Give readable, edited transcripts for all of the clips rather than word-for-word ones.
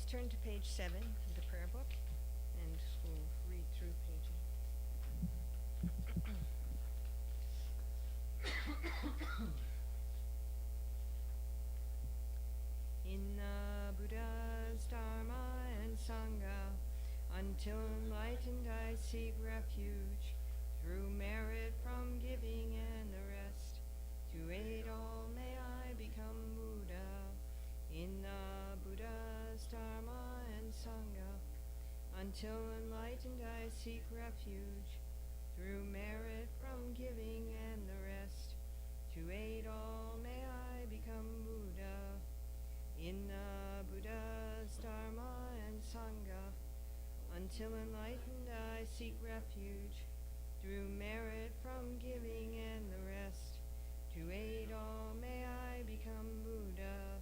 Please turn to page 7 of the prayer book, and we'll read through pages. In the Buddha's Dharma and Sangha, until enlightened I seek refuge, through merit from giving and the rest. To aid all may I become Buddha. In the Buddha's Dharma and Sangha, until enlightened I seek refuge, through merit from giving and the rest. To aid all may I become Buddha. In the Buddha's Dharma and Sangha, until enlightened I seek refuge, through merit from giving and the rest. To aid all may I become Buddha.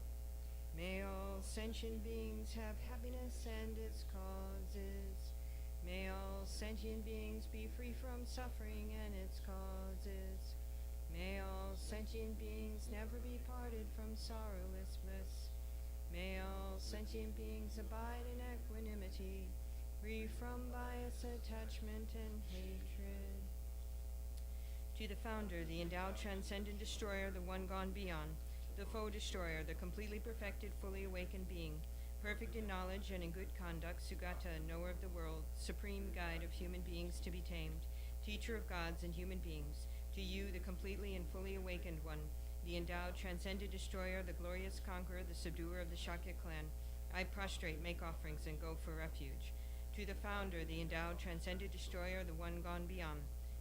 May all sentient beings have happiness and its causes. May all sentient beings be free from suffering and its causes. May all sentient beings never be parted from sorrowless bliss. May all sentient beings abide in equanimity, free from bias, attachment, and hatred. To the founder, the endowed transcendent destroyer, the one gone beyond, the foe destroyer, the completely perfected, fully awakened being, perfect in knowledge and in good conduct, Sugata, knower of the world, supreme guide of human beings to be tamed, teacher of gods and human beings, to you, the completely and fully awakened one, the endowed transcendent destroyer, the glorious conqueror, the subduer of the Shakya clan, I prostrate, make offerings, and go for refuge. To the founder, the endowed transcendent destroyer, the one gone beyond,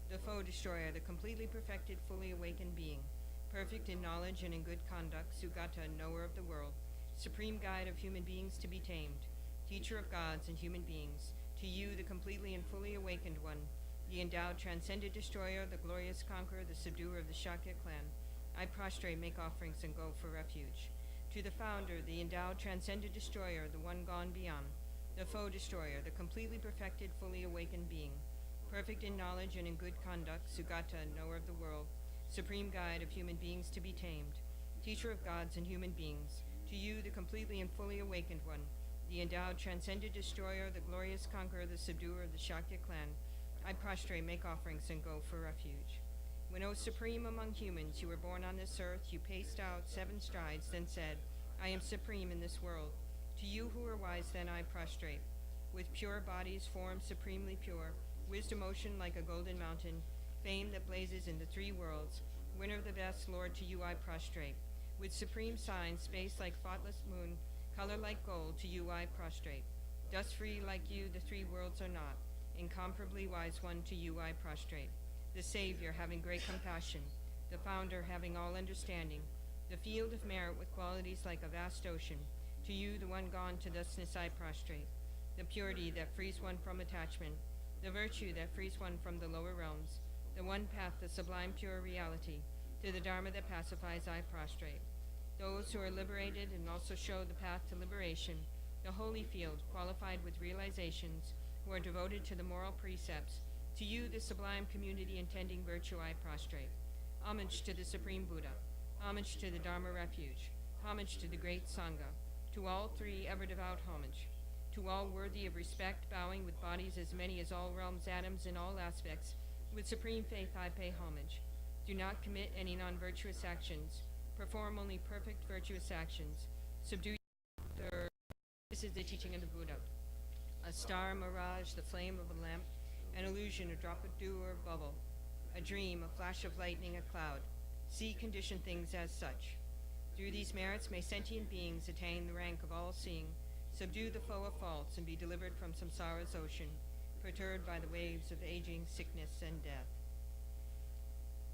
the foe destroyer, the completely perfected, fully awakened being, perfect in knowledge and in good conduct, Sugata, knower of the world, supreme guide of human beings to be tamed, teacher of gods and human beings, to you, the completely and fully awakened one, the endowed transcendent destroyer, the glorious conqueror, the subduer of the Shakya clan, I prostrate, make offerings, and go for refuge. To the founder, the endowed transcendent destroyer, the one gone beyond, the foe destroyer, the completely perfected, fully awakened being, perfect in knowledge and in good conduct, Sugata, knower of the world, supreme guide of human beings to be tamed, teacher of gods and human beings, to you, the completely and fully awakened one, the endowed transcendent destroyer, the glorious conqueror, the subduer of the Shakya clan, I prostrate, make offerings, and go for refuge. When, O supreme among humans, you were born on this earth, you paced out 7 strides, then said, I am supreme in this world. To you who are wise, then I prostrate. With pure bodies, forms supremely pure, wisdom ocean like a golden mountain, fame that blazes in the 3 worlds, winner of the best, Lord, to you I prostrate. With supreme signs, space like thoughtless moon, color like gold, to you I prostrate. Dust free like you, the 3 worlds are not. Incomparably wise one, to you I prostrate. The Savior, having great compassion, the Founder, having all understanding, the field of merit with qualities like a vast ocean, to you, the one gone to thusness I prostrate. The purity that frees one from attachment, the virtue that frees one from the lower realms, the one path, the sublime pure reality, to the Dharma that pacifies I prostrate. Those who are liberated and also show the path to liberation, the holy field, qualified with realizations, who are devoted to the moral precepts, to you, the sublime community intending virtue, I prostrate. Homage to the Supreme Buddha. Homage to the Dharma refuge. Homage to the great Sangha. To all 3, ever devout homage. To all worthy of respect, bowing with bodies as many as all realms, atoms, in all aspects, with supreme faith I pay homage. Do not commit any non-virtuous actions. Perform only perfect virtuous actions. Subdue your... This is the teaching of the Buddha. A star, a mirage, the flame of a lamp, an illusion, a drop of dew or a bubble, a dream, a flash of lightning, a cloud. See conditioned things as such. Through these merits may sentient beings attain the rank of all-seeing, subdue the foe of faults, and be delivered from samsara's ocean, perturbed by the waves of aging, sickness, and death.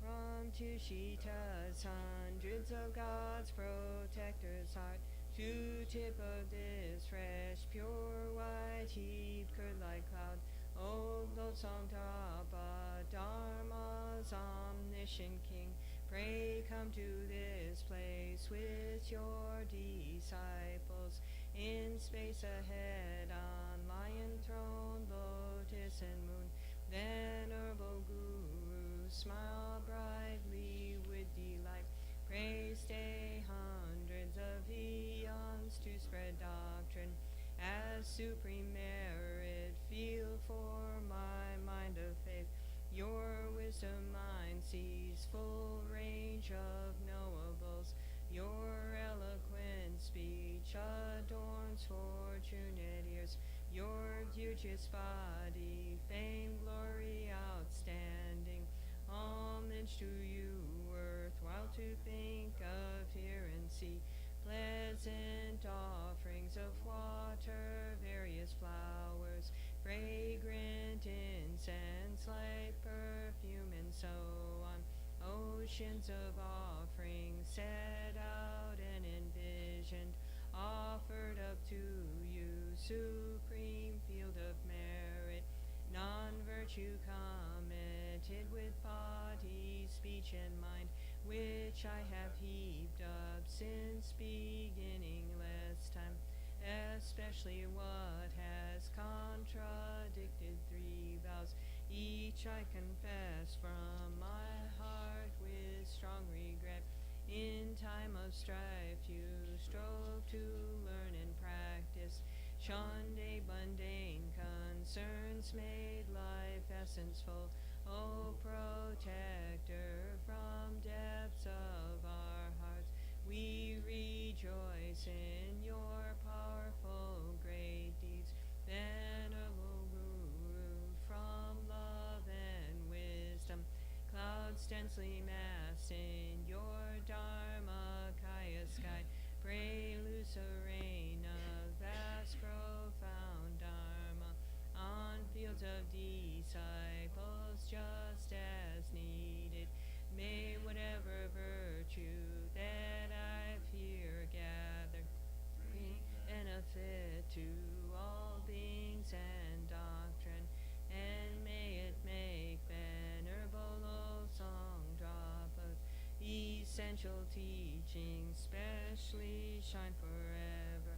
From Tushita's hundreds of gods, protector's heart, to tip of this fresh, pure white heap, curd like cloud, old Losang Tapa, Dharma's omniscient king, pray come to this place with your disciples, in space ahead, on lion throne, lotus and moon, venerable guru, smile brightly with delight, pray stay hundreds of eons to spread doctrine, supreme merit, feel for my mind of faith. Your wisdom mind sees full range of knowables. Your eloquent speech adorns fortunate ears. Your beauteous body, fame, glory, outstanding. Homage to you, worthwhile to think of, hear, and see. Pleasant offerings of water, various flowers, fragrant incense, light perfume, and so on. Oceans of offerings set out and envisioned, offered up to you, supreme field of merit, non-virtue committed with body, speech, and mind, which I have heaped up since beginningless time, especially what has contradicted three vows. Each I confess from my heart with strong regret. In time of strife you strove to learn and practice, shunned a mundane concerns, made life essenceful. O protector from depths of our hearts, we rejoice in your powerful great deeds. Venerable Guru, from love and wisdom, clouds densely massed in your Dharmakaya sky, pray loose a rain of vast profound Dharma on fields of disciples just as needed. May whatever virtue that I've here gathered bring benefit to all beings and doctrine, and may it make venerable old song drop of essential teaching specially shine forever.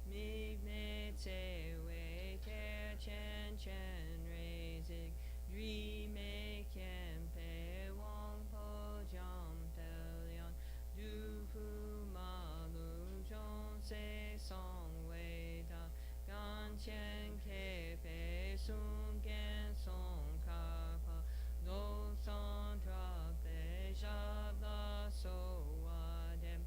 Migne Tsewe Te Chen Chen Reizig Drime Kempe Wong Po Jom Pelion Du Fu Malu Jon Se Song Wei Da Gan Chen Kepe Sun Gen Song Karpa Do Son Trape Shabda So Adem.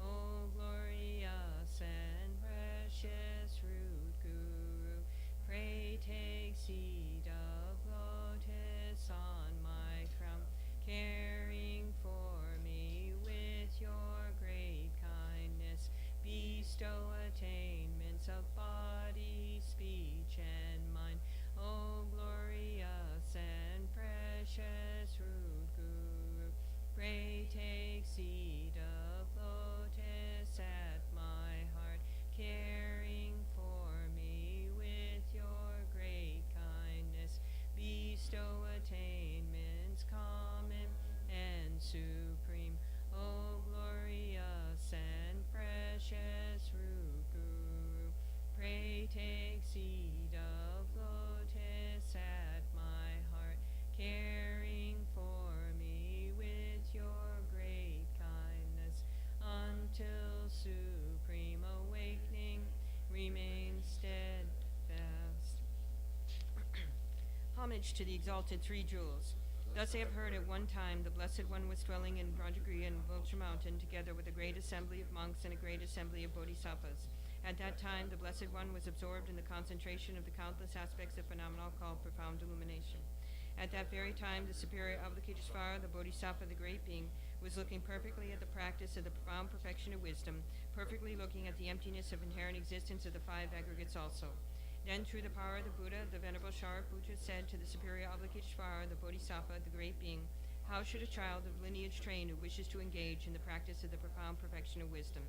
O glorious and precious root Guru, pray take seat of lotus on my crown, caring for me with your great kindness. Bestow attainments of body, speech, and mind. O glorious and precious root Guru, pray take seat of lotus at my heart, caring for me with your great kindness. Bestow attainments common and supreme. O glorious and precious root Guru, pray take seat of lotus at my heart, caring for me with your great kindness, until supreme awakening remain steadfast. Homage to the exalted three jewels. Thus I have heard at one time the Blessed One was dwelling in Rajagriha and Vulture Mountain, together with a great assembly of monks and a great assembly of bodhisattvas. At that time the Blessed One was absorbed in the concentration of the countless aspects of phenomena called profound illumination. At that very time the superior Avalokiteshvara, the Bodhisattva, the great being, was looking perfectly at the practice of the profound perfection of wisdom, perfectly looking at the emptiness of inherent existence of the five aggregates also. Then, through the power of the Buddha, the Venerable Shariputra said to the superior Avalokiteshvara, the Bodhisattva, the great being, how should a child of lineage trained who wishes to engage in the practice of the profound perfection of wisdom?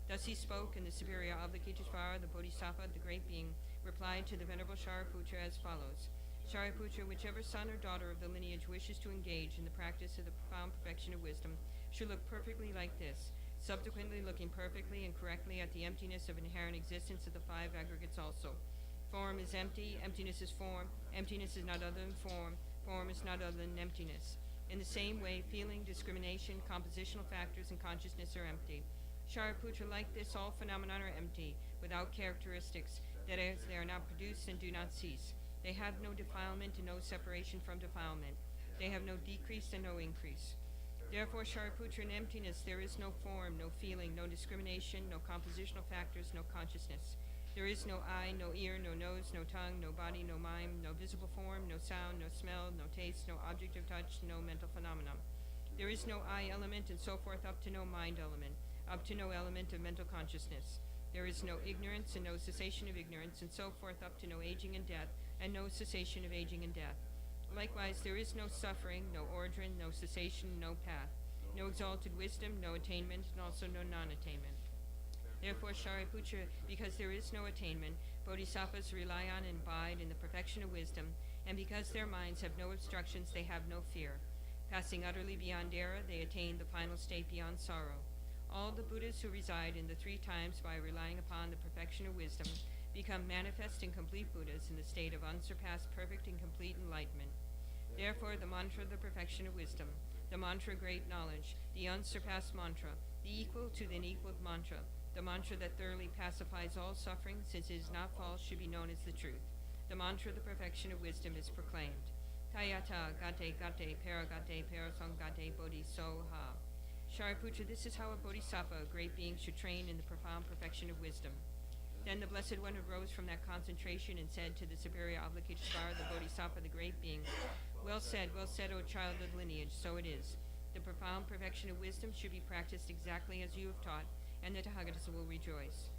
Thus he spoke, and the superior Avalokiteshvara, the Bodhisattva, the great being, replied to the Venerable Shariputra as follows. Shariputra, whichever son or daughter of the lineage wishes to engage in the practice of the profound perfection of wisdom should look perfectly like this, subsequently looking perfectly and correctly at the emptiness of inherent existence of the five aggregates also. Form is empty, emptiness is form, emptiness is not other than form is not other than emptiness. In the same way, feeling, discrimination, compositional factors, and consciousness are empty. Shariputra, like this, all phenomena are empty, without characteristics. That is, they are not produced and do not cease. They have no defilement and no separation from defilement. They have no decrease and no increase. Therefore, Shariputra, in emptiness there is no form, no feeling, no discrimination, no compositional factors, no consciousness. There is no eye, no ear, no nose, no tongue, no body, no mind, no visible form, no sound, no smell, no taste, no object of touch, no mental phenomenon. There is no I element and so forth up to no mind element, up to no element of mental consciousness. There is no ignorance and no cessation of ignorance and so forth up to no aging and death, and no cessation of aging and death. Likewise, there is no suffering, no origin, no cessation, no path, no exalted wisdom, no attainment, and also no non-attainment. Therefore, Shariputra, because there is no attainment, bodhisattvas rely on and abide in the perfection of wisdom, and because their minds have no obstructions, they have no fear. Passing utterly beyond error, they attain the final state beyond sorrow. All the Buddhas who reside in the three times by relying upon the perfection of wisdom become manifest and complete Buddhas in the state of unsurpassed, perfect, and complete enlightenment. Therefore, the mantra of the perfection of wisdom, the mantra of great knowledge, the unsurpassed mantra, the equal to the unequaled mantra, the mantra that thoroughly pacifies all suffering, since it is not false, should be known as the truth. The mantra of the perfection of wisdom is proclaimed. Tayata gate gate paragate parasangate bodhisoha. Shariputra, this is how a bodhisattva, a great being, should train in the profound perfection of wisdom. Then the Blessed One arose from that concentration and said to the superior Avalokiteshvara, the bodhisattva, the great being, well said, O child of lineage, so it is. The profound perfection of wisdom should be practiced exactly as you have taught, and the Tathagatas will rejoice.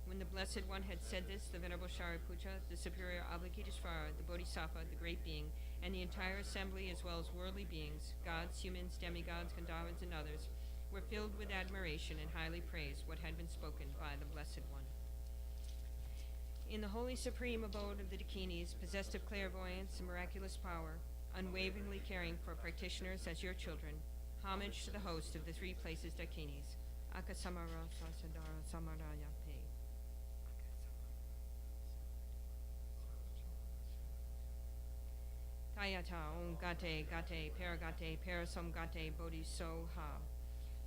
When the Blessed One had said this, the Venerable Shariputra, the superior Avalokiteshvara, the bodhisattva, the great being, and the entire assembly, as well as worldly beings, gods, humans, demigods, Gandharvas, and others, were filled with admiration and highly praised what had been spoken by the Blessed One. In the holy supreme abode of the Dakinis, possessed of clairvoyance and miraculous power, unwaveringly caring for practitioners as your children, homage to the host of the three places Dakinis. Akasamara Sasadara Samaraya Pe. Tayata Om Gate Gate Paragate Parasam Gate Bodhisoha.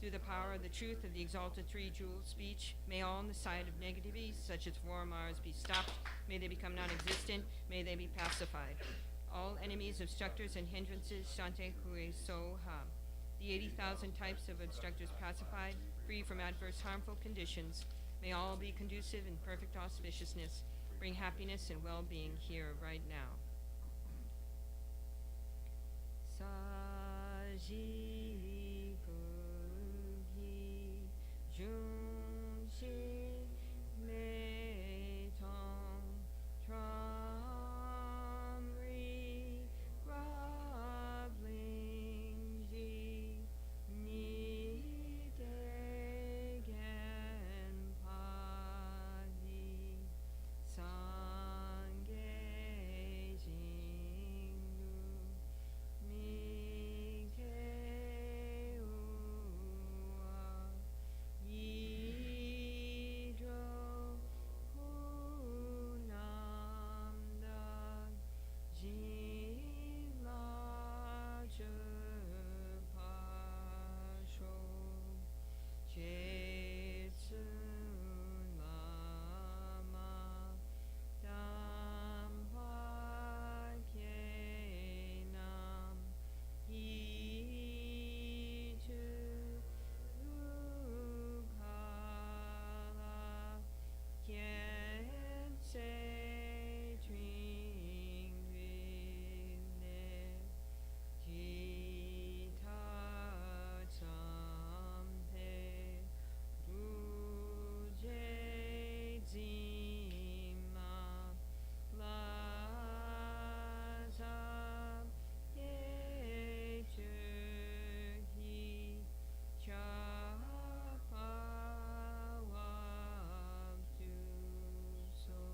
Through the power of the truth of the exalted three-jeweled speech, may all on the side of negativity, such as war Mars, be stopped. May they become non-existent. May they be pacified. All enemies, obstructors, and hindrances, Shante Kue Soha. The 80,000 types of obstructors pacified, free from adverse harmful conditions. May all be conducive in perfect auspiciousness. Bring happiness and well-being here right now. Saji Kugi Junshi Me Tong Tramri Rabling Ji Ni Degen Padi Sangye Jingu Mike Ua Yidro Hunamda Jila Pasho Jetsu Lama Dampa Kenam Hitu Ukala Kyense Tring Vine Jita Champe Ruje Zima Laza Yechuhi Chapawabduso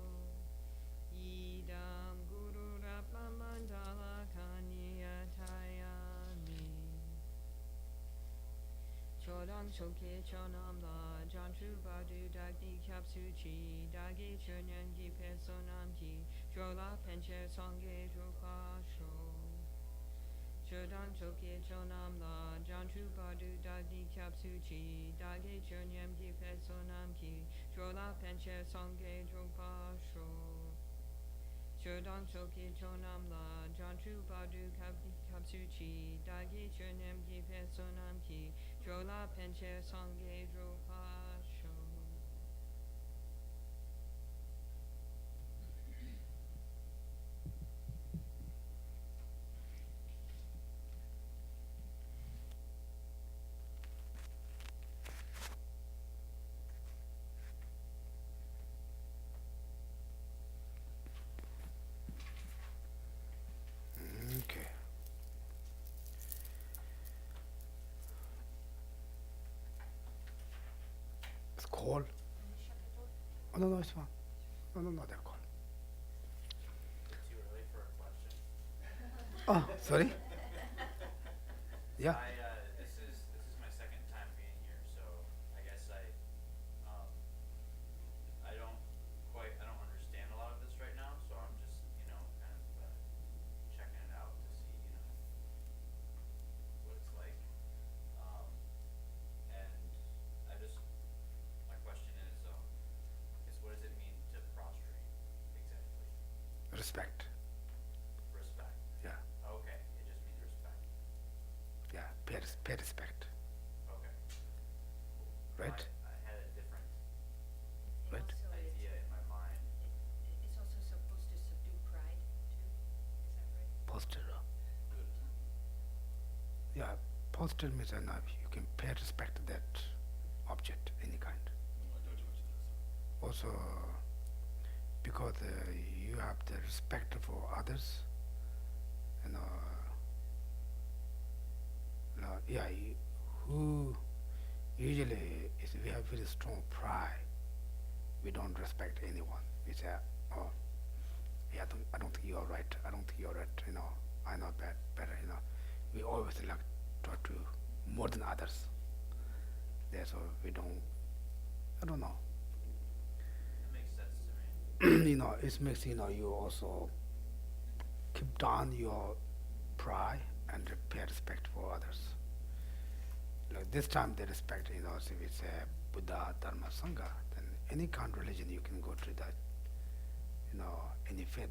Idam Guru Rapa Mandala Kanyatayami Chodang Choke Chonam La Janchu Badu Dagni Kyapsuchi Dagi Chunyan Gi Pesonam Ki Jola Penche Sangye Drupasho Chodang Choki Chonam La Janchu Badu Dagi Kapsu Chi Dagi Chunyam Gi Sonam Ki Drola Penche Songge Drogpa Sho Chodang Choki Chonam La Janchu Badu Kapsu Chi Dagi Chunyam Gi Sonam Ki Drola Penche Songge Drogpa Sho. Okay. It's cold. Oh, no, it's fine. No, they're cold. Too early for a question. Oh, sorry? Yeah. This is my second time being here, so I guess I don't understand a lot of this right now, so I'm just kind of checking it out to see what it's like. And my question is, what does it mean to prostrate exactly? Respect. Respect. Yeah. Okay, it just means respect. Yeah. Pay respect. Okay. Cool. Right? I had a different Right? idea in my mind. It's also supposed to subdue pride, too. Is that right? Posture. Good. Yeah. Posture means enough. You can pay respect to that object, any kind. Also, because you have the respect for others, who usually is we have very strong pride. We don't respect anyone. We say, oh, yeah, I don't think you're right. I don't think you're right. I'm not better. We always like try to more than others. That's why we don't. I don't know. That makes sense to me. It makes you also keep down your pride and pay respect for others. Like this time they respect, so we say Buddha, Dharma, Sangha, then any kind of religion you can go to that, any faith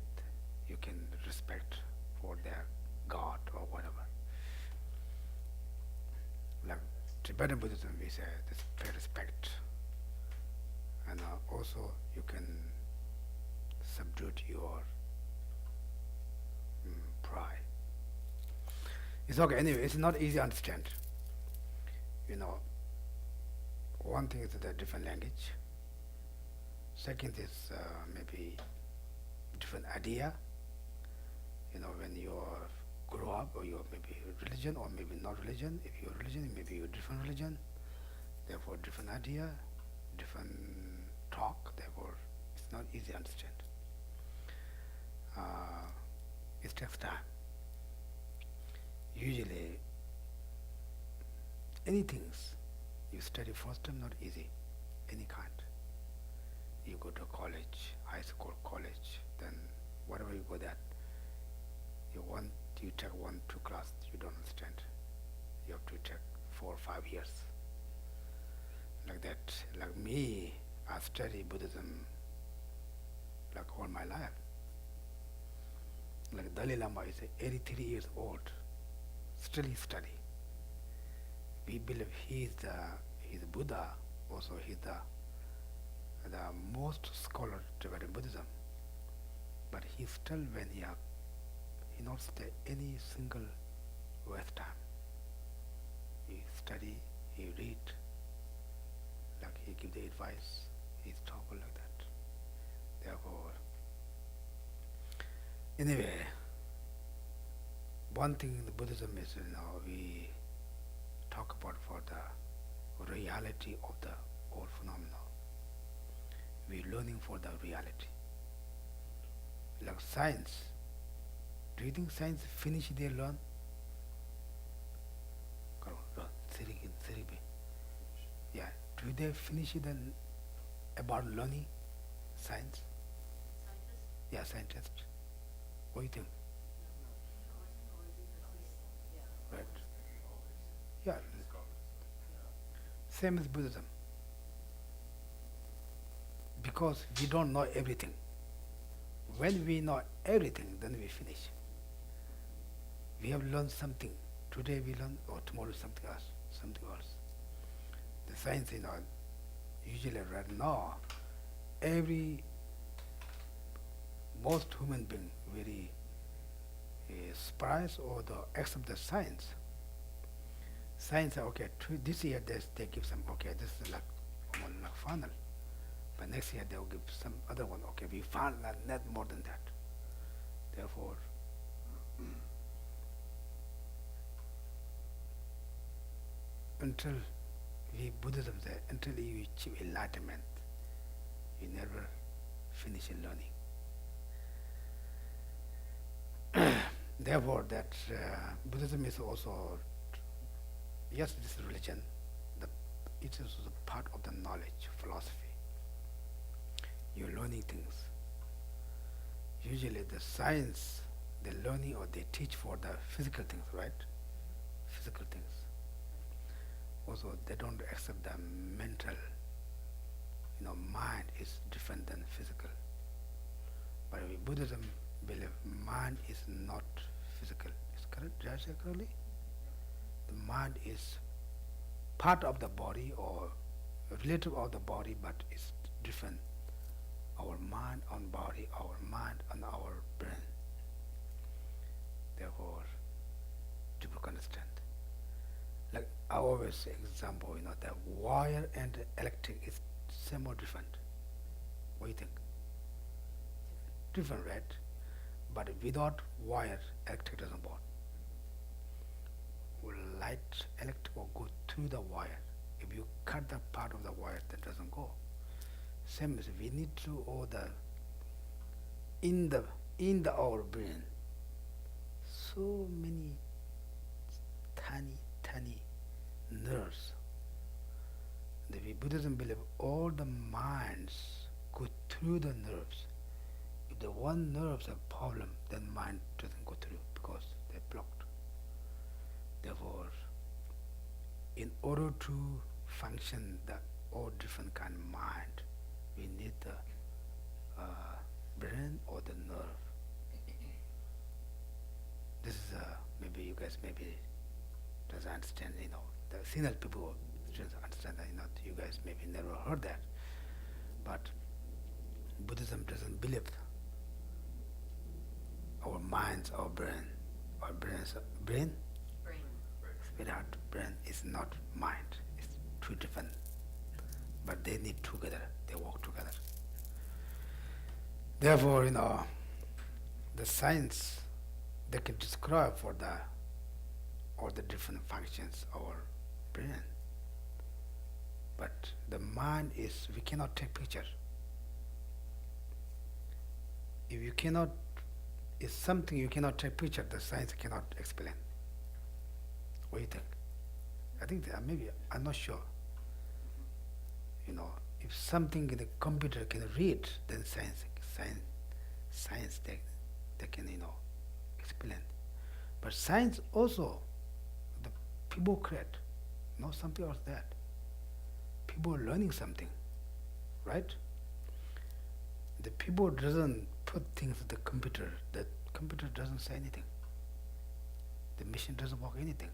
you can respect for their God or whatever. Like Tibetan Buddhism, we say this pay respect, and also you can subdue your pride. It's okay. Anyway, it's not easy to understand. One thing is the different language. Second is maybe different idea. When you grow up, or you're maybe religion, or maybe not religion. If you're religion, maybe you're different religion. Therefore, different idea, different talk. Therefore, it's not easy to understand. It takes time. Usually, anything you study first time not easy, any kind. You go to college, high school, college, then whatever you go there, you take 1, 2 class, you don't understand. You have to take 4 or 5 years. Like that. Like me, I study Buddhism like all my life. Like Dalai Lama is 83 years old, still he study. We believe he's Buddha, also he's the most scholar Tibetan Buddhism. But he still, when he not stay any single waste time. He study, he read, like he give the advice, he's talk like that. Therefore, anyway, one thing in the Buddhism is, we talk about for the reality of the whole phenomena. We're learning for the reality. Like science. Do you think science finish their learn? Yeah. Do they finish it about learning science? Scientists? Yeah, scientists. What do you think? Right. Same as Buddhism. Because we don't know everything. When we know everything, then we finish. We have learned something. Today we learn, or tomorrow something else, something else. The science, usually right now, most human being very surprised or accept the science. Science, okay, this year they give some, okay, this is like one like final. But next year they will give some other one, okay, we found not more than that. Therefore, until Buddhism says, until you achieve enlightenment, you never finish learning. Therefore, that Buddhism is also, yes, this is religion, it is also part of the knowledge, philosophy. You're learning things. Usually the science, the learning or they teach for the physical things, right? Physical things. Also, they don't accept the mental, mind is different than physical. But with Buddhism, believe mind is not physical. Is correct? Did I say correctly? The mind is part of the body or relative of the body, but it's different. Our mind on body, our mind on our brain. Therefore, people can understand. Like I always say example, the wire and the electric is same or different? What do you think? Different, right? But without wire, electric doesn't work. Light, electric will go through the wire. If you cut the part of the wire, that doesn't go. Same as we need to order in our brain so many tiny nerves. The Buddhism believe all the minds go through the nerves. If the one nerves have problem, then mind doesn't go through because they're blocked. Therefore, in order to function the all different kind of mind, we need the brain or the nerve. This is maybe you guys doesn't understand. The senior people just understand that. You guys maybe never heard that, but Buddhism doesn't believe our minds, our brain, brain. Spirit, brain is not mind. It's two different, but they need together. They work together. Therefore, the science they can describe for all the different functions of our brain. But the mind is, we cannot take picture. If something you cannot take picture, the science cannot explain. What do you think? I think maybe, I'm not sure. If something in the computer can read, then science they can explain. But science also, the people create, something else that. People are learning something, right? The people doesn't put things in the computer. The computer doesn't say anything. The machine doesn't work anything.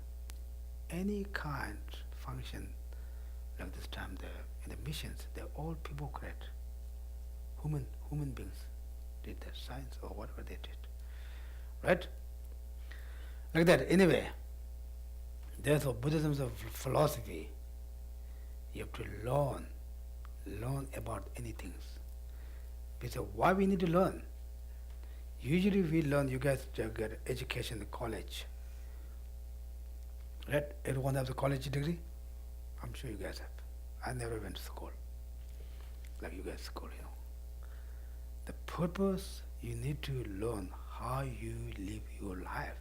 Any kind function like this time in the missions, they're all people create. Human beings did the science or whatever they did. Right? Like that. Anyway, there's a Buddhism's of philosophy. You have to learn about anything. Because why we need to learn? Usually we learn, you guys get education in college. Right? Everyone has a college degree? I'm sure you guys have. I never went to school. Like you guys school, The purpose, you need to learn how you live your life.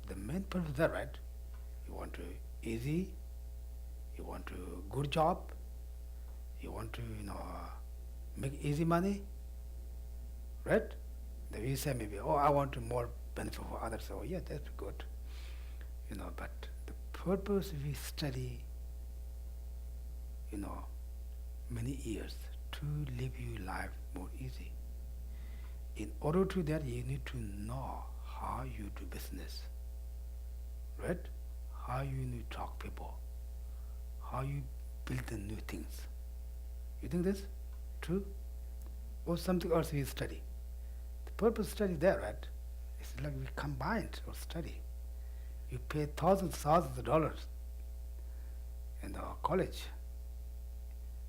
The main purpose is that, right? You want to easy, you want to good job, you want to, make easy money, right? Then we say maybe, I want to more benefit for others. So yeah, that's good. But the purpose we study many years to live your life more easy. In order to that, you need to know how you do business, right? How you need to talk people, how you build the new things. You think this true? Or something else we study? The purpose of study there, right? It's like we combined or study. You pay thousands of dollars in the college.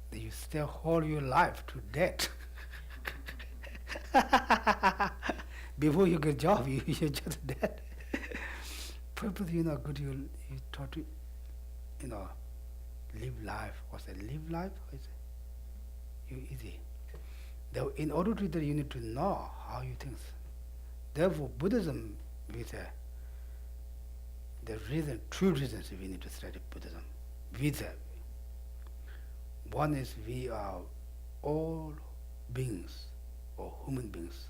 Then you stay whole your life to debt. Before you get job, you're just dead. Purpose, good. You try to, live life. What's that? Live life? What is it? You easy. Though in order to that, you need to know how you think. Therefore, Buddhism, we say, the reason, true reasons we need to study Buddhism. We say, one is we are all beings or human beings.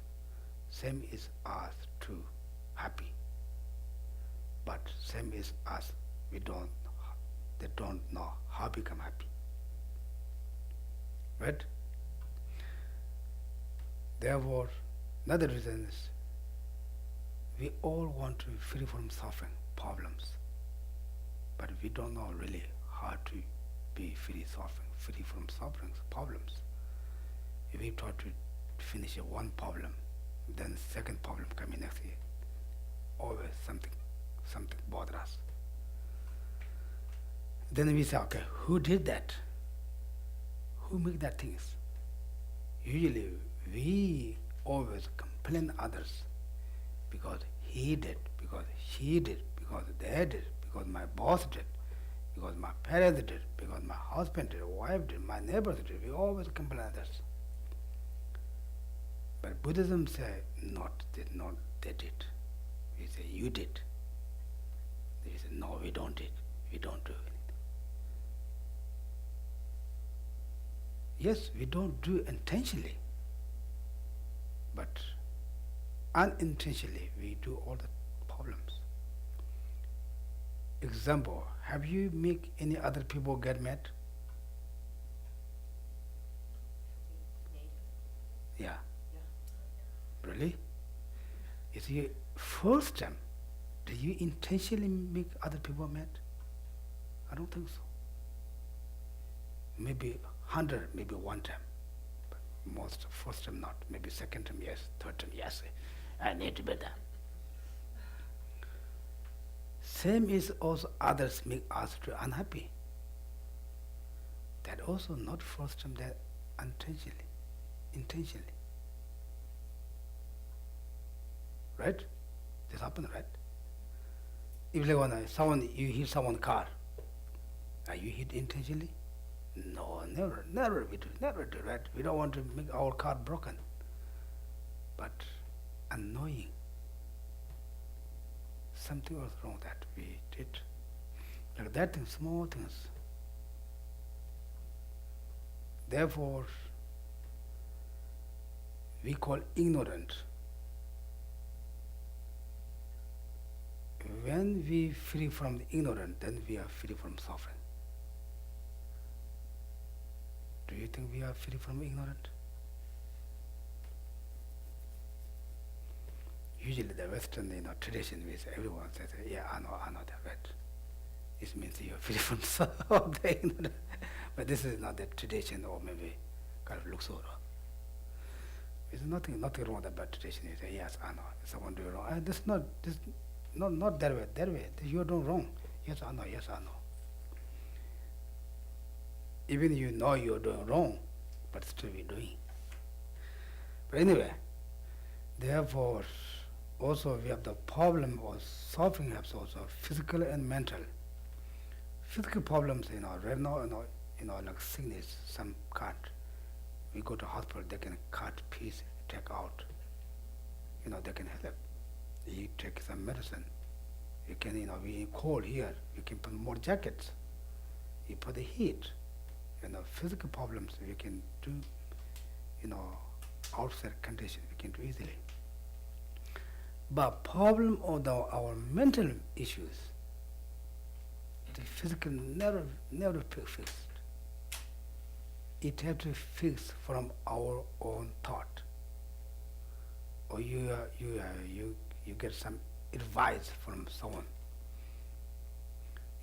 Same is us too, happy. But same is us, they don't know how to become happy. Right? Therefore, another reason is we all want to be free from suffering, problems. But we don't know really how to be free from suffering, problems. If we try to finish one problem, then second problem coming next year. Always something bothers us. Then we say, okay, who did that? Who make that things? Usually we always complain others because he did, because she did, because they did, because my boss did, because my parents did, because my husband did, wife did, my neighbors did. We always complain others. But Buddhism says they did. We say you did. They say no, we don't did. We don't do anything. Yes, we don't do intentionally, but unintentionally we do all the problems. Example, have you make any other people get mad? Yeah. Really? Is your first time, do you intentionally make other people mad? I don't think so. Maybe 100, maybe one time. But most, first time not. Maybe second time yes, third time yes. I need to be there. Same is also others make us to unhappy. That also not first time, that intentionally. Right? This happens, right? If like you hit someone's car, are you hit intentionally? No, never we do, right? We don't want to make our car broken. But annoying. Something was wrong that we did. Like that thing, small things. Therefore, we call ignorant. When we free from the ignorant, then we are free from suffering. Do you think we are free from ignorant? Usually the Western tradition is everyone says, yeah, I know that, right? It means you are free from the ignorant. But this is not the tradition, or maybe kind of looks over. There's nothing wrong with that tradition. You say, yes, I know. Someone do wrong. Not that way. That way. You are doing wrong. Yes, I know. Yes, I know. Even you know you are doing wrong, but still we are doing. But anyway, therefore, also we have the problem of suffering has also physical and mental. Physical problems, right now, like sickness, some cut. We go to hospital, they can cut piece, take out. They can help. You take some medicine. You can, we cold here, you can put more jackets. You put the heat. Physical problems we can do, outside conditions we can do easily. But problem of our mental issues, the physical never fixed. it have to fix from our own thought, or you get some advice from someone.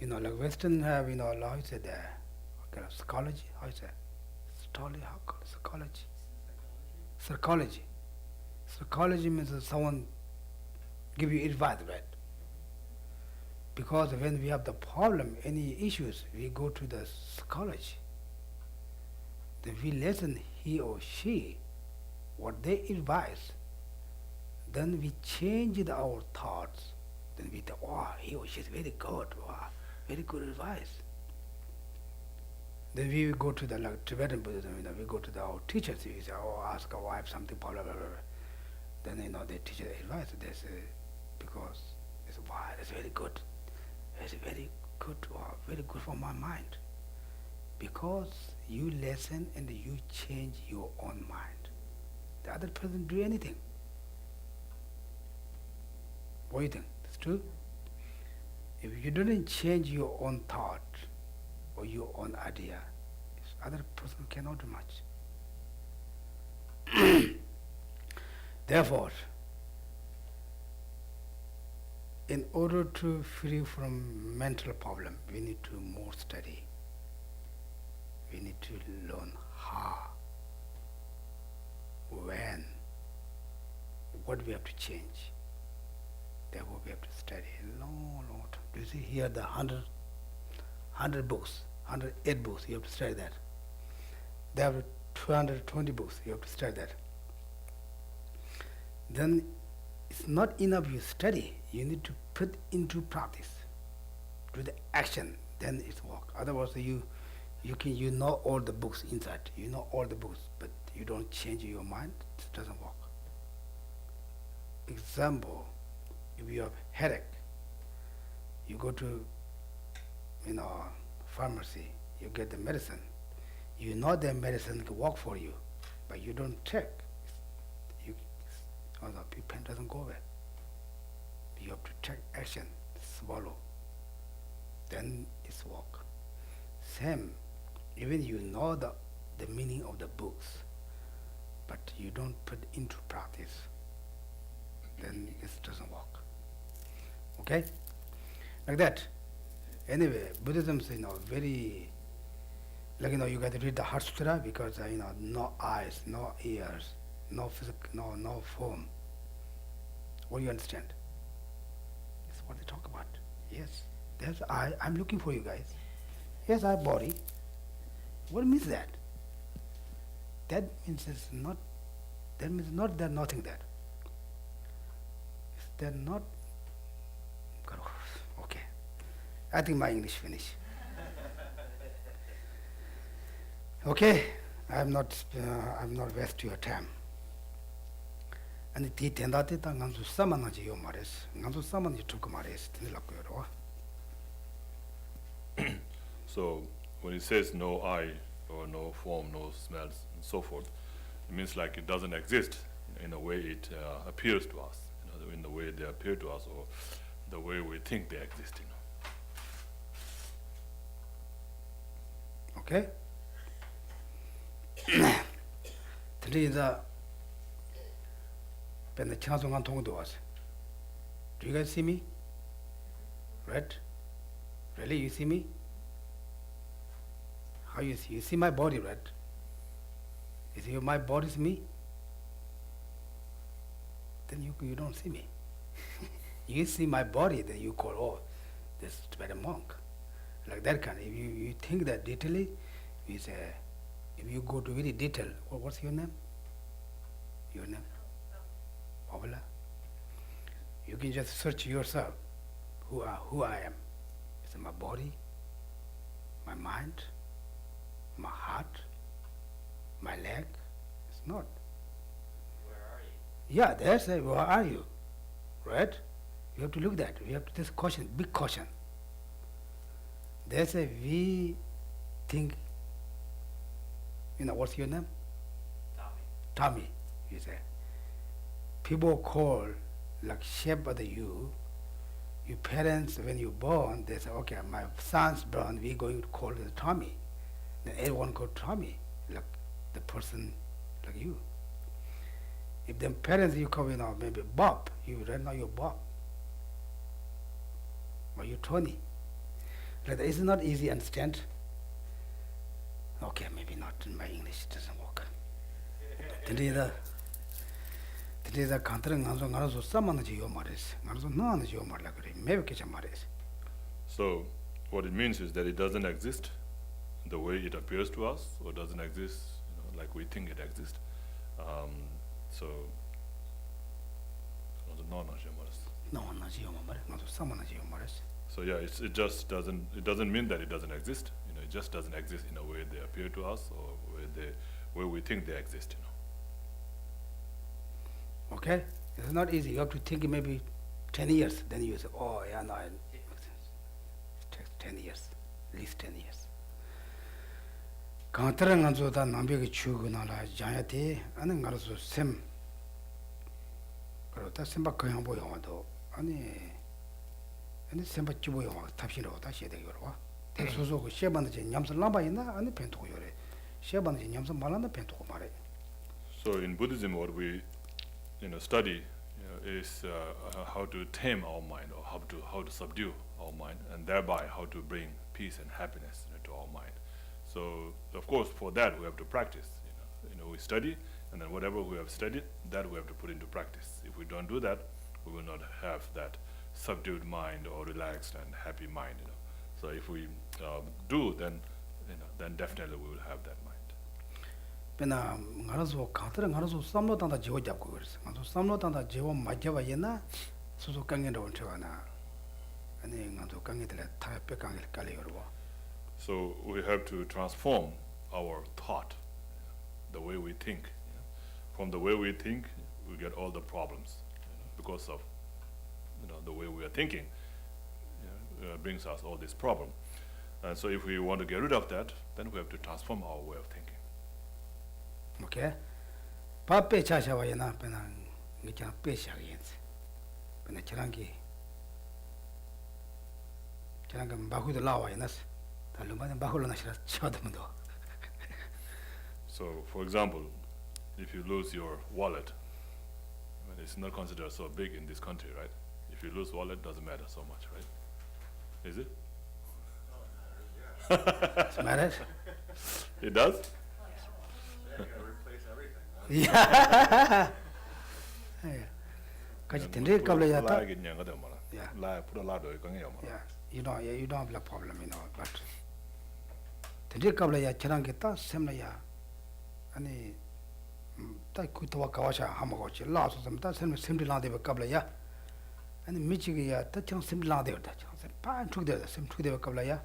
Like Western have, how you say that, kind of psychology, how you say, psychology. Psychology. Psychology means that someone give you advice, right? Because when we have the problem, any issues, we go to the psychology. Then we listen he or she, what they advise. Then we change our thoughts. Then we think, wow, he or she is very good. Wow, very good advice. Then we go to the Tibetan Buddhism, we go to our teachers, we say, ask our wife something, blah, blah, blah, blah. Then, they teach the advice. They say, because they say, wow, that's very good. That's very good, wow, very good for my mind. Because you listen and you change your own mind. The other person do anything. What do you think? It's true? If you didn't change your own thought or your own idea, this other person cannot do much. Therefore, in order to free from mental problem, we need to more study. We need to learn how, when, what we have to change. Therefore, we have to study a long time. Do you see here the 100 books, 108 books, you have to study that. There are 220 books, you have to study that. Then it's not enough you study, you need to put into practice, do the action, then it's work. Otherwise you know all the books inside, you know all the books, but you don't change your mind, it doesn't work. Example, if you have headache, you go to pharmacy, you get the medicine. You know the medicine can work for you, but you don't check. The pain doesn't go away. You have to take action, swallow. Then it's work. Same, even you know the meaning of the books, but you don't put into practice, then it doesn't work. Okay? Like that. Anyway, Buddhism is very, you got to read the Heart Sutra because no eyes, no ears, no physical, no form. What do you understand? That's what they talk about. Yes. There's I'm looking for you guys. Yes, I have body. What means that? That means it's not. That means not there's nothing there. They're not. Okay. I think my English finished. Okay. I'm not waste your time. And the tendate ta ngansu samanaji yo mares. Ngansu samanaji tuk mares. Tinilakuyoro. So when it says no eye or no form, no smells, and so forth, it means like it doesn't exist in a way it appears to us, in the way they appear to us, or the way we think they exist. Okay. Today the when the chance on tongue to us. Do you guys see me? Right? Really, you see me? How you see? You see my body, right? You see my body is me? Then you don't see me. You see my body, then you call, this Tibetan monk. Like that kind. If you think that detailedly, you say, if you go to very detail, what's your name? Your name? Pavla. You can just search yourself, who I am. It's my body, my mind, my heart, my leg. It's not. Where are you? Yeah, that's it. Where are you? Right? You have to look at that. We have to this caution, big caution. That's a we think. What's your name? Tommy. Tommy, you say. People call like shape of the you. Your parents, when you born, they say, okay, my son's born, we're going to call it Tommy. Then everyone called Tommy. like the person like you. If them parents you call, maybe Bob, you right now you're Bob. Or you're Tony. Like, it's not easy to understand. Okay, maybe not in my English, it doesn't work. Today the country so someone is your maris. No is your maybe catch a maris. So what it means is that it doesn't exist the way it appears to us, or doesn't exist, like we think it exists. So No, not your maris. Someone is your maris. So yeah, it just doesn't mean that it doesn't exist. It just doesn't exist in a way they appear to us, or where we think they exist. Okay? It's not easy. You have to think maybe 10 years. Then you say, oh, yeah, no, it takes 10 years. At least 10 years. Kantarang anzo da nambyagi chugu nala jayati, ane ngarasu sem. Karo ta semba kayangbo yawado, ane semba chibo yawa tabshiro da shede yorwa. Te susu ku shebanda nyamsa lamba ina, ane pentuko yore. Shebanda nyamsa malanda pentuko mare. So in Buddhism, what we study is how to tame our mind, or how to subdue our mind, and thereby how to bring peace and happiness to our mind. So of course, for that we have to practice. We study, and then whatever we have studied, that we have to put into practice. If we don't do that, we will not have that subdued mind or relaxed and happy mind. So if we do, then definitely we will have that mind. Pena ngarazo kantarang ngarazo samlo tanda jiwa japko kores. Ngarazo samlo tanda jiwa majjaba yena susu kangen ro chwana. Ane ngarazo kangen tele tape kangen kale yorwa. So we have to transform our thought, the way we think. From the way we think, we get all the problems because of the way we are thinking. Brings us all this problem. And so if we want to get rid of that, then we have to transform our way of thinking. Okay? Pape chashawa yena pena ngichan pesha yense. Pena chirangi mbaku de lawa yenas. Talumba mbaku lana shira chadamundo. So for example, if you lose your wallet, it's not considered so big in this country, right? If you lose wallet, doesn't matter so much, right? Is it? It matters? It does? Yeah, you gotta replace everything. Yeah. Kaji tende kabla yata. Yeah. Yeah. You don't have a problem, but tende kabla ya chirangita semna ya ani ta kuitawa kawasha hamagochi la so samta semdi la de kabla ya ani michigi ya ta chang semdi la de da chang pa chuk de sem chuk de kabla ya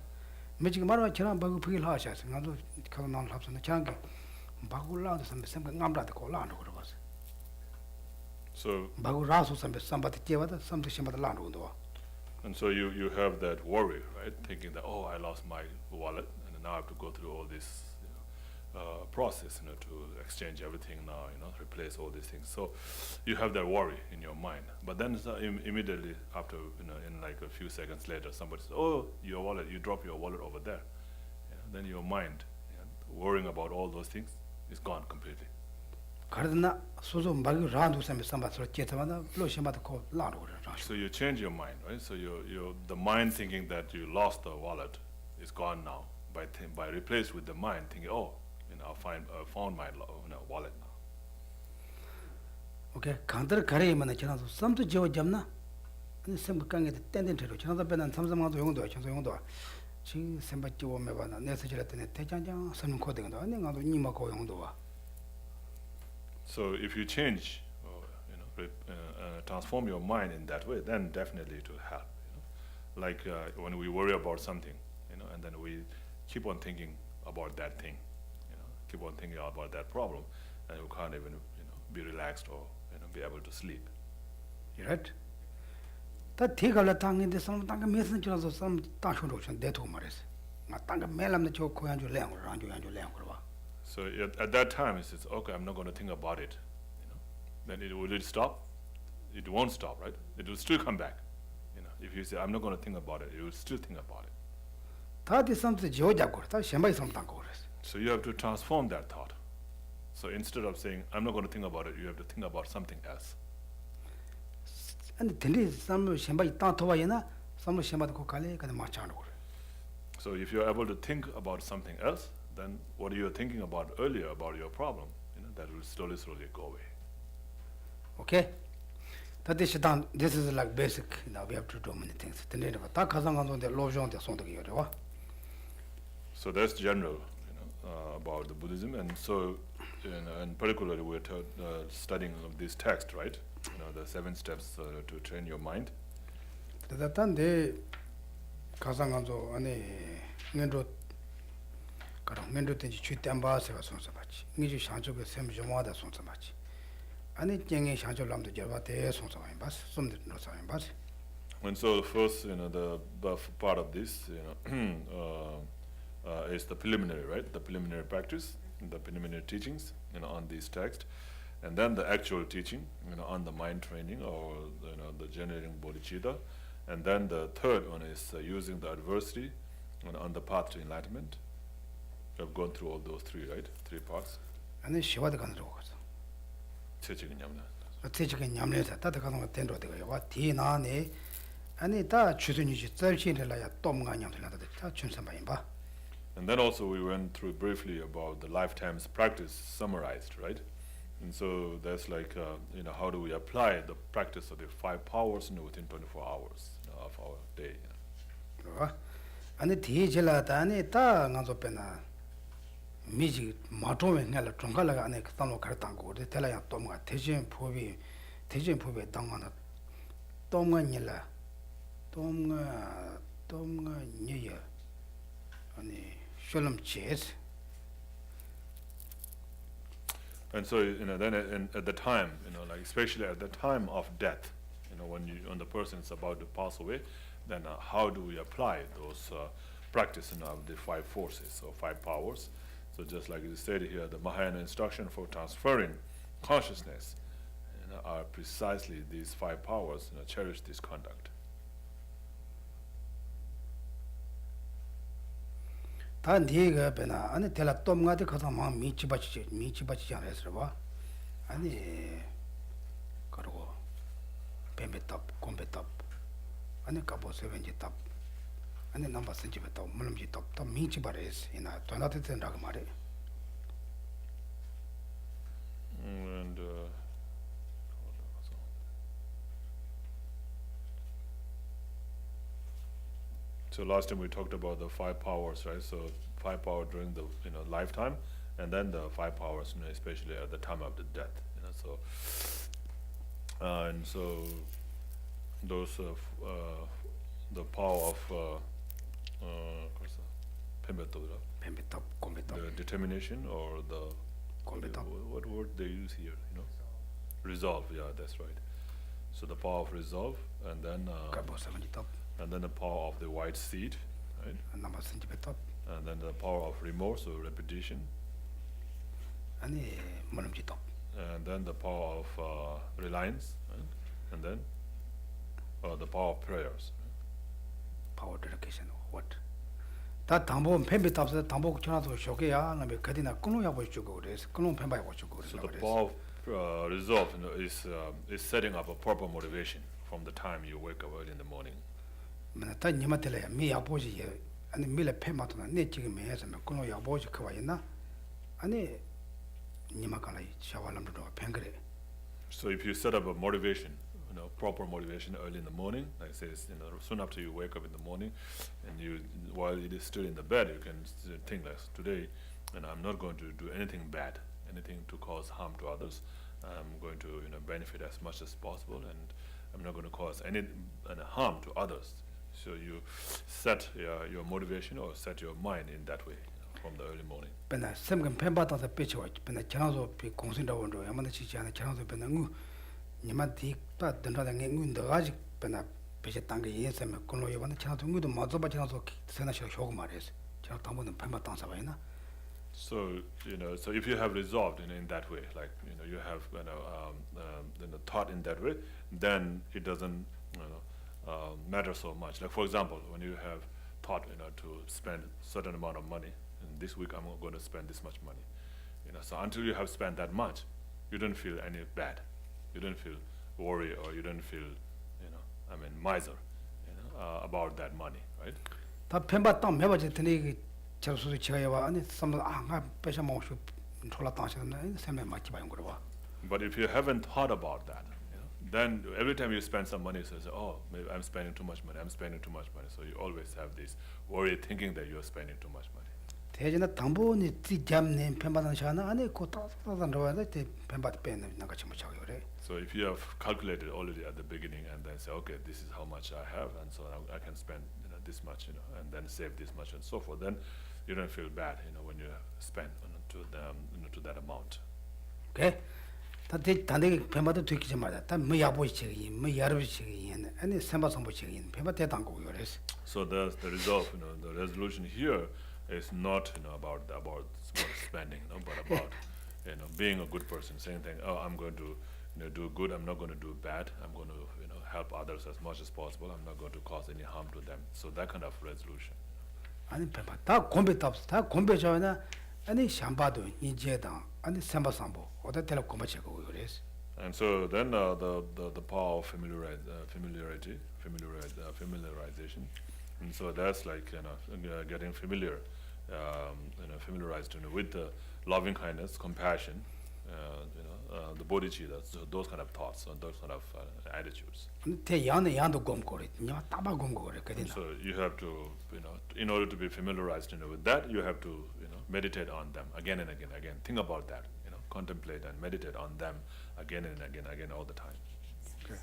michigi marwa chirang bagu phil ha sha ngado kala nan hapsa na chang bagu la de sem ngamra de ko la ndo ko bas. So bagu ra so sambati chewa da samti shimata la ndo. And so you have that worry, right? Thinking that, oh, I lost my wallet, and now I have to go through all this process, to exchange everything now, replace all these things. So you have that worry in your mind. But then immediately after, in like a few seconds later, somebody says, oh, your wallet, you dropped your wallet over there. Then your mind, worrying about all those things, is gone completely. So you change your mind, right? So the mind thinking that you lost the wallet is gone now by replaced with the mind thinking, oh, I found my wallet now. Okay, kantar kare mana chana so samtu jiwa jamna ani sem kange de ten thero chana da benan samsam ma do yong do chana yong do chi semba jiwa me bana ne se jira tene te chang chang sam ko de do ani nga do ni ma ko yong do. So if you change, transform your mind in that way, then definitely it will help. Like when we worry about something, and then we keep on thinking about that thing, keep on thinking about that problem, and we can't even, be relaxed or be able to sleep. You right? That thigala tang in the some tanga mesan chana some tashu rochen de to mares. Na tanga melam na cho ko yanju leang ranju leang ko. So at that time, it says, okay, I'm not going to think about it. Then will it stop? It won't stop, right? It will still come back. If you say, I'm not going to think about it, it will still think about it. That is something Georgia got. That Shemba is something. So you have to transform that thought. So instead of saying, I'm not going to think about it, you have to think about something else. And Tenley, some Shemba Tantova, some Shemba Kokale, and Marchano. So if you're able to think about something else, then what you were thinking about earlier about your problem, that will slowly go away. Okay? That is done. This is like basic. We have to do many things. So that's general, about the Buddhism, and so, and particularly we're studying of this text, right? The 7 steps to train your mind. And so the first, the part of this, is the preliminary, right? The preliminary practice, the preliminary teachings, on this text, and then the actual teaching, on the mind training or the generating bodhicitta, and then the third one is using the adversity, on the path to enlightenment. I've gone through all those 3, right? 3 parts. And then Shiva can do it. And then also we went through briefly about the lifetime's practice summarized, right? And so that's like, how do we apply the practice of the 5 powers within 24 hours of our day? And Miji Matome Nella Trunkala and Tano Kartango, the Telaya Tonga, Tejin Pubi, Dangana, Tonga Nilla, Tonga Nia, and Sholem Chase. And so, then at the time, like especially at the time of death, when the person is about to pass away, then how do we apply those practice of the 5 forces or 5 powers? So just like it stated here, the Mahayana instruction for transferring consciousness are precisely these 5 powers, cherish this conduct. Tandiga Bena, and tell a Tomgati Katama, Michibachi, Reserva, and the Karo, Pembetop, Combetop, and the Cabo 70 top. And the number Senjibetop, Mulumjitop, Michibares in a Tonati and Dagmare. And so last time we talked about the 5 powers, right? So 5 powers during the lifetime, and then the 5 powers, especially at the time of the death. So and so those the power of the determination or the what word they use here, resolve. Yeah, that's right. So the power of resolve, and then the power of the white seed, right? And then the power of remorse or repetition, and then the power of reliance, right? And then the power of prayers, right? Power dedication or what? That Tambo and Pembitop, the Tambo Chanato Shokea, and be cutting a Kunuya what you go this, Kunum Pemba what you go. So the power of resolve is setting up a proper motivation from the time you wake up early in the morning. Nimatele, me aboji, and the Miller Pematona, nature me as a Kunuya Boji Kawayana, and Nimakala, Shawalam to a Pengre. So if you set up a motivation, proper motivation early in the morning, like it says, soon after you wake up in the morning, and while it is still in the bed, you can think like today, and I'm not going to do anything bad, anything to cause harm to others. I'm going to benefit as much as possible, and I'm not going to cause any harm to others. So you set your motivation or set your mind in that way from the early morning. But I some can pembata the pitch watch, but the channels will be considered under Yamanachi and the channels of Benangu. Nimati, but the northern in the Raj Pena Peshatangi, yes, and Kono, you want the channel to move the Mazoba channels of Senator Shogumares, Chanatamon and Pembatan Savana. So so if you have resolved in that way, like you have the thought in that way, then it doesn't matter so much. Like for example, when you have thought to spend certain amount of money and this week I'm going to spend this much money. So until you have spent that much, you don't feel any bad. You don't feel worry, or you don't feel, miser, about that money, right? 다 펜바 땅 매버지 드니 저수도 지가야와 아니 섬 아가 빼셔 먹고 졸라 땅시는 셈에 맞지 봐요 그러와. But if you haven't thought about that, then every time you spend some money, you say, oh, maybe I'm spending too much money, I'm spending too much money. So you always have this worry, thinking that you're spending too much money. 대전에 당분이 뒤잡는 펜바는 시간은 아니 그 따뜻한 로야 돼 펜바 빼는 나가 좀 자고 그래. So if you have calculated already at the beginning and then say, okay, this is how much I have, and so I can spend this much, and then save this much and so forth, then you don't feel bad, when you spend to that amount. 오케이. 다들 단대기 펜바도 되기지 말다. 다뭐 야보시기, 뭐 야르비시기, 아니 선바선보시기 펜바 대단 거고 그래서. So the resolve, the resolution here is not about spending, but about being a good person, saying things, oh, I'm going to do good, I'm not going to do bad, I'm going to help others as much as possible, I'm not going to cause any harm to them. So that kind of resolution. 아니 펜바 다 공배도 없어. 다 공배잖아. 아니 샴바도 이제다. 아니 선바선보 어디 때려 공배치고 그래서. And so then the power of familiarization, and so that's like getting familiar, familiarized with the loving kindness, compassion, the bodhicitta, so those kind of thoughts and those kind of attitudes. 대양의 양도 공고래. 냐 따바 공고래. 그랬나. So you have to, in order to be familiarized with that, you have to meditate on them again and again, think about that, contemplate and meditate on them again and again all the time. Okay.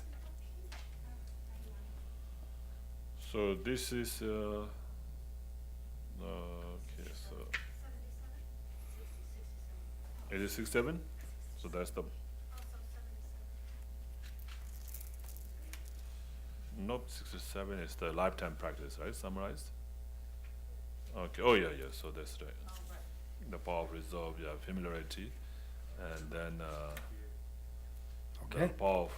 So this is okay, so 86-7, so that's the nope, 67 is the lifetime practice, right? Summarized. Okay. Oh yeah. So that's right. The power of resolve, familiarity, and then Okay. the power of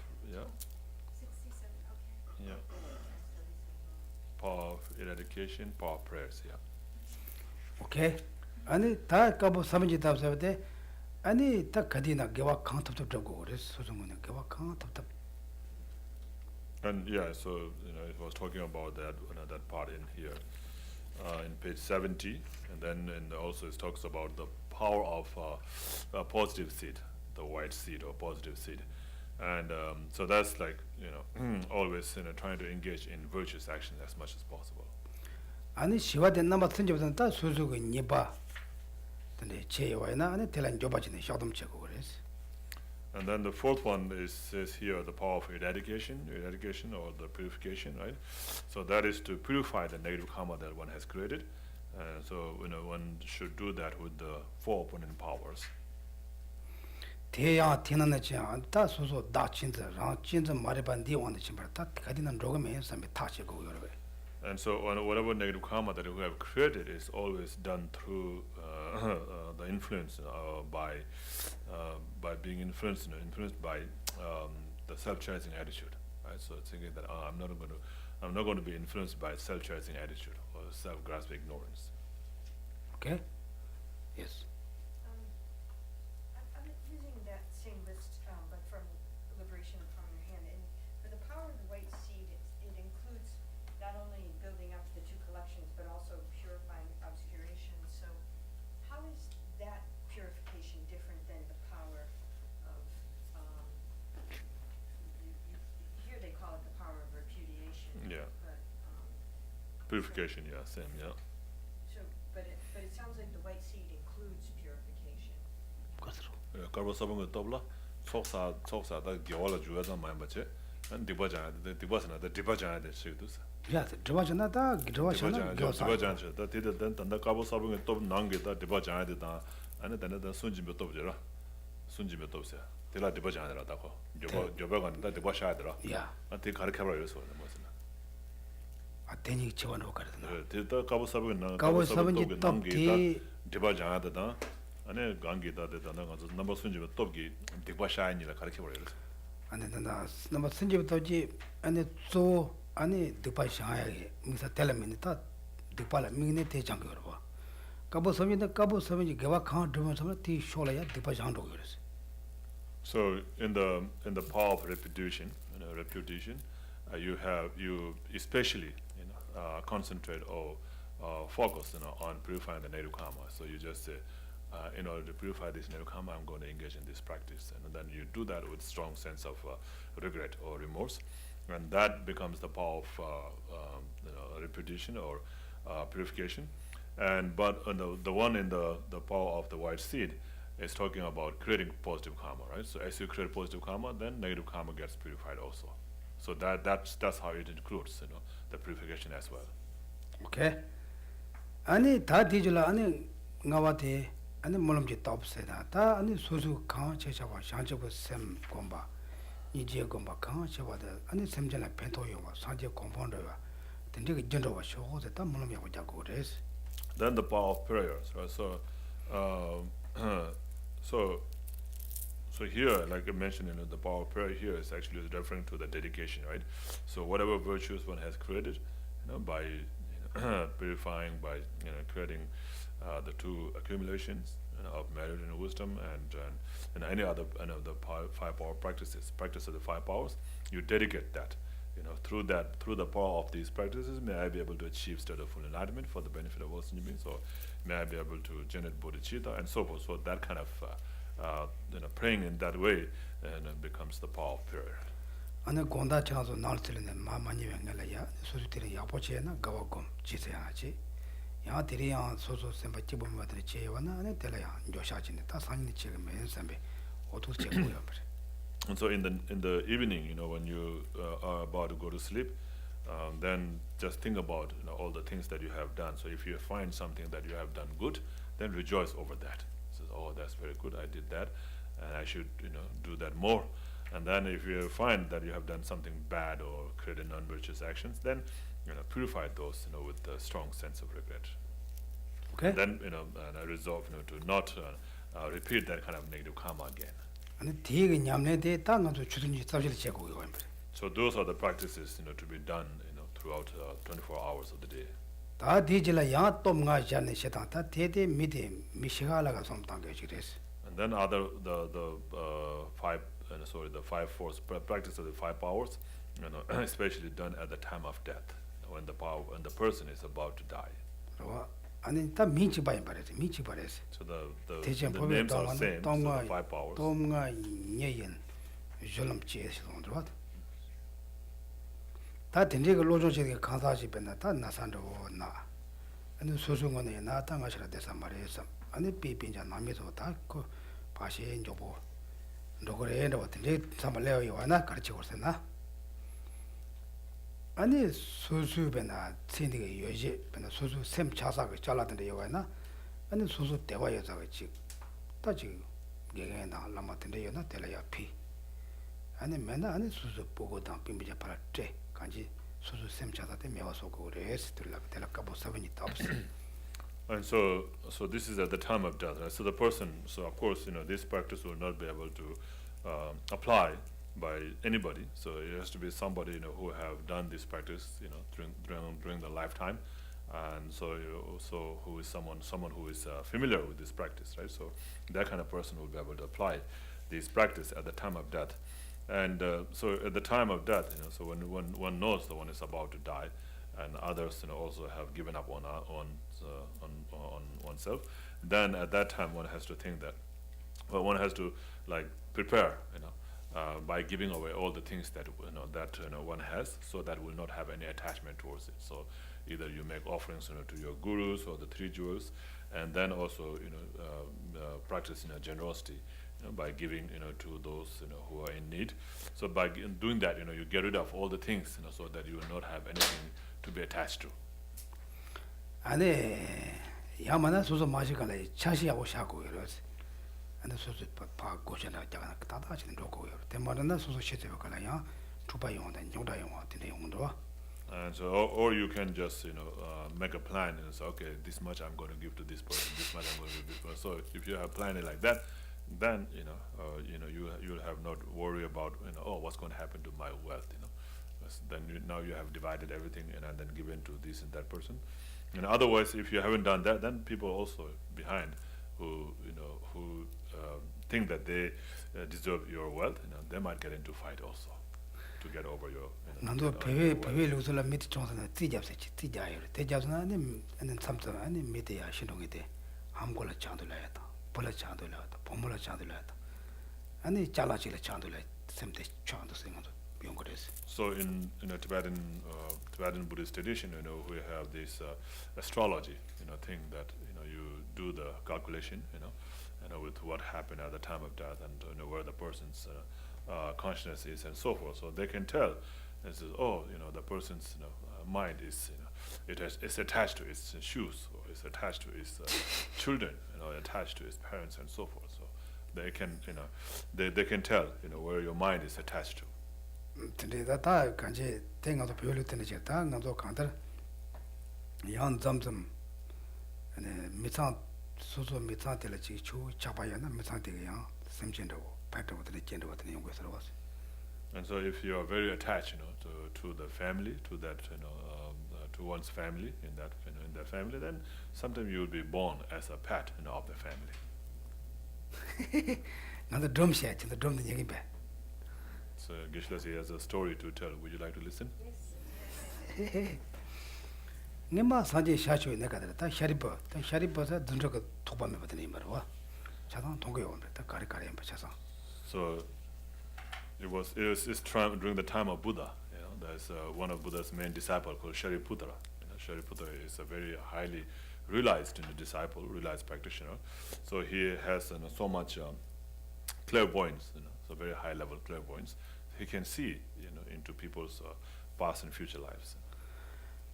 67, okay. yeah, power of eradication, power of prayers. Yeah. 오케이. 아니 다 까보 사문지 답사때 아니 딱 가디나 개와 강탑탑 잡고 그래 소중문에 개와 강탑탑. And yeah, so it was talking about that that part in here, in page 70, and then also it talks about the power of a positive seed, the white seed or positive seed, and so that's like always trying to engage in virtuous action as much as possible. 아니 시와된 남아 선지보다는 다 수수고 니바. 근데 제와이나 아니 대란 줘봐지네 샤돔 쳐고 그래서. And then the fourth one says here the power of eradication or the purification, right? So that is to purify the negative karma that one has created. So one should do that with the four opponent powers. 대야 티나나지 않다 수수 다 진짜 랑 진짜 말해반 디원의 침발 다 가디는 로그메 섬에 타시고 그러고. And so whatever negative karma that you have created is always done through the influence by being influenced by the self-cherishing attitude, right? So thinking that I'm not going to be influenced by self-cherishing attitude or self-grasping ignorance. Okay? Yes. I'm using that same list, but from Liberation from Your Hand. And for the power of the white seed, it includes not only building up the two collections, but also purifying obscuration. So how is that purification different than the power of, here they call it the power of repudiation. Yeah. But, Purification, yeah, same, yeah. so, but it sounds like the white seed includes purification. 그렇죠. Karma sabang tobla, choksa da gyawala juwa mai bache, and dibajan the dibajan de shidus. 야, 들어와잖아 다 들어와잖아. Dibajan da tida then the karma sabang top nangi da dibajan de da, and then the sunjim top jera. Sunjim top se. Tila dibajan da ko. Jobagan da dibasha da. 야, And the karikabra yoso the most. 아 대니 지원하고 가르잖아. The karma sabang na Kabo sabang nangi da dibajan da. 아니 강기다 되다는 거 넘버 순지면 또기 디바샤인이라 가르쳐 버려요. 아니 나 넘버 선지부터지 아니 조 아니 디파샤야게 무사 텔레미니다 디파라 미네 대장 거로 봐. Kabo Sami the Kabo Sami Gava can't do some tea sholaya, the Pajando. So in the power of repetition, repetition, you especially concentrate or focus on purifying the native karma. So you just say, in order to purify this native karma, I'm going to engage in this practice, and then you do that with strong sense of regret or remorse, and that becomes the power of repetition or purification. But the one in the power of the white seed is talking about creating positive karma, right? So as you create positive karma, then negative karma gets purified also. So that's how it includes, the purification as well. Okay. Ani ta dijula ani ngawate ani molomji top seda ta ani susu kha chechawa shanchabu sem gomba nije gomba kha chewa da ani semjala pento yowa sanje compound wa tende ge jendo wa shogo de ta molom yawa jago res. Then the power of prayers, right? So here, like I mentioned, the power of prayer here is actually referring to the dedication, right? So whatever virtues one has created, by purifying, by creating the two accumulations of merit and wisdom, and any other the five power practice of the five powers, you dedicate that. Through the power of these practices, may I be able to achieve state of full enlightenment for the benefit of all sentient beings, or may I be able to generate bodhicitta and so forth. So that kind of praying in that way becomes the power of prayer. Ani gonda chanzo nalsilene ma mani wengala ya susu tiri yapoche na gawagom chise yachi ya tiri ya susu semba chibu mwadri che wana ani tela ya njosha chine ta sanyi chege meyen sembe otu che kuya bre. And so in the evening, when you are about to go to sleep, then just think about all the things that you have done. So if you find something that you have done good, then rejoice over that. So, oh, that's very good, I did that, and I should do that more. And then if you find that you have done something bad or created non-virtuous actions, then purify those with a strong sense of regret. Okay. And then and I resolve to not repeat that kind of negative karma again. Ani tiga nyamne de ta ngazu chudunji sabjili che kuya bre. So those are the practices to be done throughout 24 hours of the day. Ta dijila ya tom nga jane shetan ta tede mide mishigala ga somtang ge chires. And then the five force practice of the five powers, especially done at the time of death, when the person is about to die. Ani ta minchi bayi parese, minchi parese. So the names are same. So the five powers. Tom nga nyeyen jolam che shidon drat. Ta tende ge lojo che ge kansa chi bena ta nasando na. Ani susu ngone na ta nga shira desa maresa. Ani pi pinja nami so ta ko pashe njobo. Ndogore ndo tende samaleo yoana karchi korsena. Ani susu bena tsindige yoje bena susu sem chasa ge chaladende yoana. Ani susu dewa yoza ge chi ta chi gege na lama tende yona tela ya pi. Ani mena ani susu pogo dang pimbija para tre kanji susu sem chasa te mewa soko res tela kabo sabani taps. And so this is at the time of death, right? So the person, so of course, this practice will not be able to apply by anybody. So it has to be somebody, who have done this practice, during the lifetime, and so who is someone who is familiar with this practice, right? So that kind of person will be able to apply this practice at the time of death. And so at the time of death, so when one knows that one is about to die, and others, also have given up on oneself, then at that time one has to think that, well, one has to prepare, by giving away all the things that one has, so that will not have any attachment towards it. So either you make offerings, to your gurus or the three jewels, and then also practice generosity, by giving to those who are in need. So by doing that, you get rid of all the things, so that you will not have anything to be attached to. Ani yamana susu mashikala chashi yago shako yoros. Ani susu pa gochana jagana tata chin roko yor. Temarana susu shete wakala ya chupa yonda nyongda yongwa tinde yongdo. And so, or you can just make a plan and say, okay, this much I'm going to give to this person, this much I'm going to give to this person. So if you have planned it like that, then you'll have not worry about oh, what's going to happen to my wealth. Then now you have divided everything and then given to this and that person. And otherwise, if you haven't done that, then people also behind who think that they deserve your wealth, they might get into fight also to get over your. Nando pewe luzula mit chonsana tijapse tijayore tijapsana and something and media shindongite hamgola chandulata pola chandulata pomola chandulata and chalachila chandula semte chandu singo yongores. So in Tibetan Buddhist tradition, we have this astrology, thing that you do the calculation, with what happened at the time of death and where the person's consciousness is and so forth. So they can tell, and says, the person's mind is, it's attached to its shoes, or it's attached to its children, attached to its parents and so forth. So they can, they can tell, where your mind is attached to. Today that I can say thing of the purely tenacity, no counter young Zamzam and Mitan Suso Mitan Telechi, Chapayana, Mitan Young, same gender, pattern with the gender with the young was. And so if you are very attached, to the family, to that, to one's family, in that family, then sometimes you will be born as a pet, of the family. Now the drum set in the drum the young back. So Geshe has a story to tell. Would you like to listen? Yes. Nima Sanjay Shachu Nakada, Sharipa, Sharipa, Dundaka Topame with the name of Chatan Tongo, the Karikari and Pachasa. So it's during the time of Buddha. There's one of Buddha's main disciples called Shariputra. Shariputra is a very highly realized disciple, realized practitioner. So he has so much clairvoyance, so very high level clairvoyance. He can see, into people's past and future lives.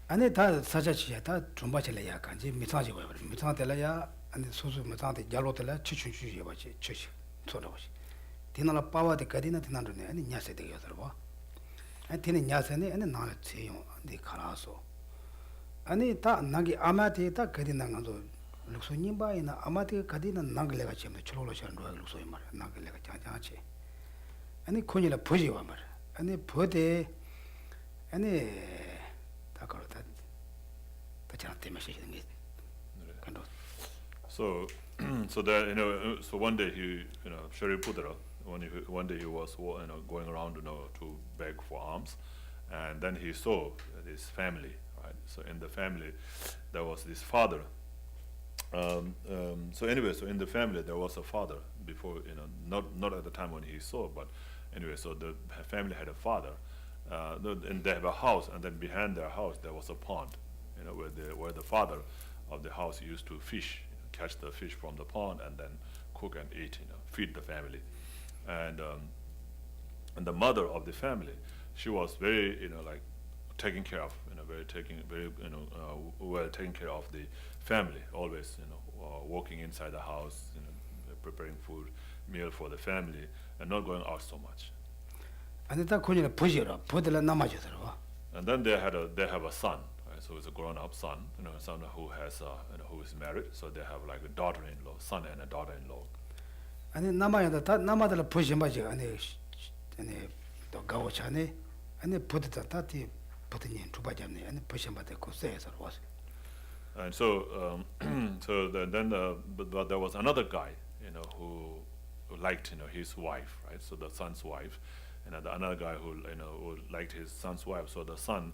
And it has such a chiata, Trumbachelaya, Kanji, Mitanji, Mitantelaya, and the Susu Mitante, Jalotela, Chichu, Church, Sodawash. Tinala Power, the Cadina Tinandune, and Yase de Yotarwa. And Tin Yasene and the knowledge, the Karaso. And it Nagi Amati, Kadinango, Luxunimba in Amati Kadina Nagalachim, the Cholosh and Luxoima, Nagalachache. And the Kunila Pujiwammer, and the Pute, and the Takarata. So, so one day he, Shariputra, one day he was, going around, to beg for alms, and then he saw this family, right? So in the family, there was this father. So anyway, so in the family there was a father before, not at the time when he saw, but anyway, so the family had a father, and they have a house, and then behind their house there was a pond, where the father of the house used to fish, catch the fish from the pond and then cook and eat, feed the family, and the mother of the family, she was very, taking care of, well taking care of the family, always, working inside the house, preparing food, meal for the family, and not going out so much. And that Kunila Pujira, Pudela Namaja. And then they have a son, right? So it's a grown-up son, a son who has, who is married. So they have like a daughter-in-law, son and a daughter-in-law. And then Namaya, that Namadala Pujimaja, and the Gawachane, and they put it at Tati, putting in Tubajani, and pushing by the Kosei, or was. And so, but there was another guy, who liked, his wife, right? So the son's wife, and another guy who liked his son's wife. So the son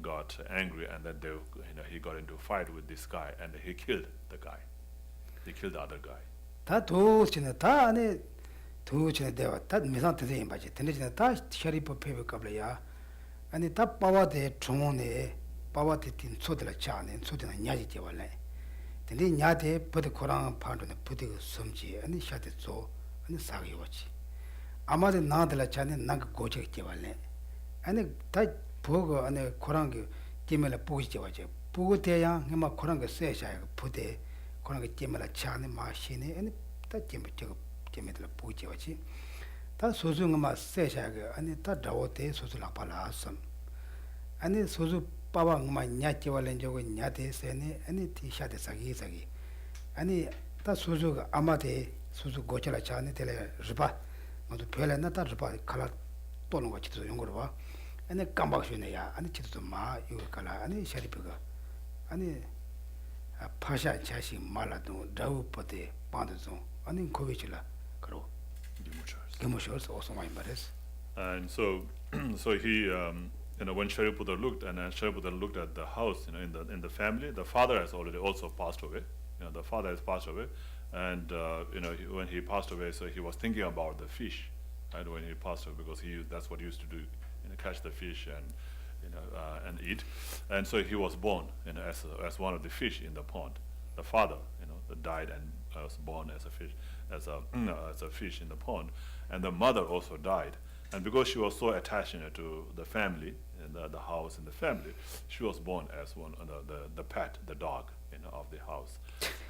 got angry, and then he got into a fight with this guy, and he killed the guy. He killed the other guy. That two Chinata, two Chinadeva, that Misante in Baji, Tenejina, Sharipa Paper Kablaya, and the top power de Tromone, power in Sodala Chan and Sodana Yaji Wale. Then Yate put the Koran part on the Putti Sumji, and he shut it so, and the Sagi watch. Amada Nadala Chan and Nag Gojek Jewale, and the tight Pogo and the Korangi Jimela Pujiwaje, Pugutea, Hima Koranga Sesha, Putte, Koranga Jimela Chan, Machine, and that Jimela Pujiwachi. That Suzuma Sesha, and that Dawote, Susula Palasum. And the Suzu Pawang, my Nyatiwal and Jogo Nyates, and it shot the Sagi. And that Suzu Amate, Suzu Gochala Chan, Tele Riba, not to Pela Nata Riba, Kala, don't watch the younger, 아니 깜박슈네야 아니 치도 마 요칼라 아니 샤리피가 아니 파샤 자식 말라도 다우포데 반드송 아니 고비치라 그러 게모셔스 also my matters. And so, so he, when Shariputra looked, and Shariputra looked at the house, in the family, the father has already also passed away. The father has passed away, and when he passed away, so he was thinking about the fish, right? When he passed away, because that's what he used to do, catch the fish and eat, and so he was born, as one of the fish in the pond. The father, died and was born as a fish, as a fish in the pond, and the mother also died. And because she was so attached to the family, and the house and the family, she was born as one the pet, the dog, of the house.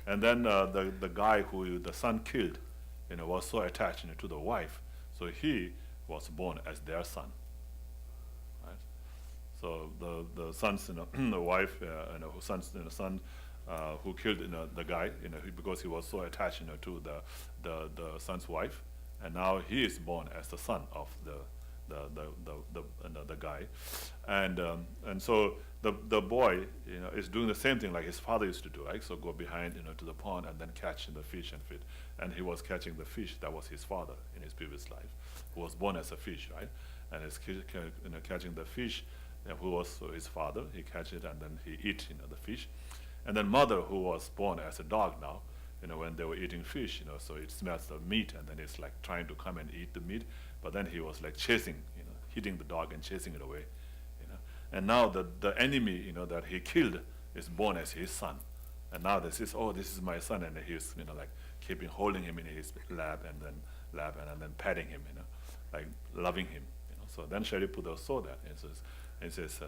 And then the guy who the son killed, was so attached to the wife, so he was born as their son. Right? So the sons, the wife, son who killed the guy, because he was so attached to the son's wife. And now he is born as the son of the guy, and so the boy is doing the same thing like his father used to do, right? So go behind to the pond and then catch the fish and feed. And he was catching the fish. That was his father in his previous life, who was born as a fish, right? And is catching the fish, who was his father. He catch it and then he eat the fish, and then mother who was born as a dog now. When they were eating fish, so it smells the meat, and then it's like trying to come and eat the meat, but then he was like chasing, hitting the dog and chasing it away, And now the enemy, that he killed is born as his son, and now this is my son, and he's, like keeping holding him in his lap and then patting him, like loving him, So then Shariputra saw that, and says,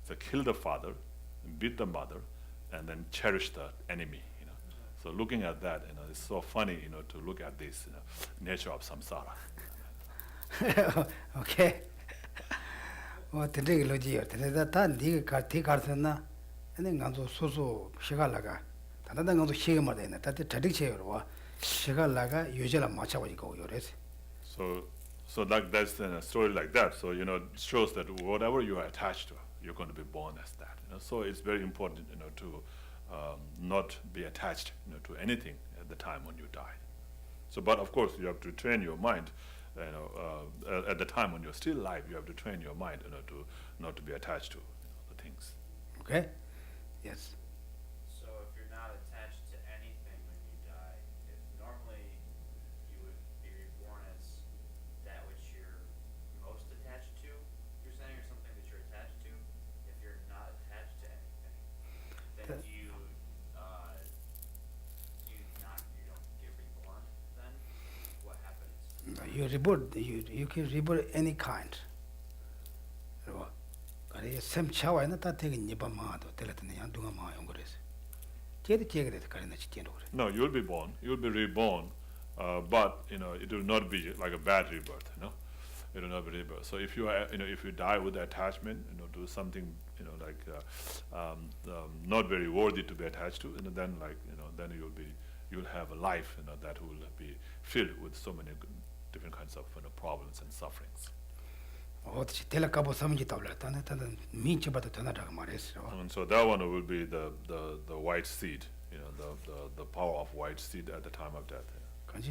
so kill the father, beat the mother, and then cherish the enemy. So looking at that, it's so funny, to look at this, nature of samsara. Okay. today logi today that ndi ka thi karsana ane nganzo soso shigalaga tanda nganzo shigama dena tate tadik cheyorwa shigalaga yojela macha wa go yores. So like that's a story like that. So it shows that whatever you are attached to, you're going to be born as that. So it's very important, to not be attached, to anything at the time when you die. So, but of course, you have to train your mind. At the time when you're still alive, you have to train your mind, to not to be attached to the things. Okay. Yes. So if you're not attached to anything when you die, if normally you would be reborn as that which you're most attached to, you're saying, or something that you're attached to. If you're not attached to anything, then you don't get reborn. Then what happens? You reboot. You can reboot any kind. Sem chawa na ta tegi nipa maa do telatane yang dunga maa yung kores. Chedi chegre te kare na chitien do kore. No, you'll be born. You'll be reborn, but it will not be like a bad rebirth. It will not be rebirth. So if you are, if you die with attachment, do something, like not very worthy to be attached to, then then you'll have a life, that will be filled with so many different kinds of problems and sufferings. And so that one will be the white seed, the power of white seed at the time of death. And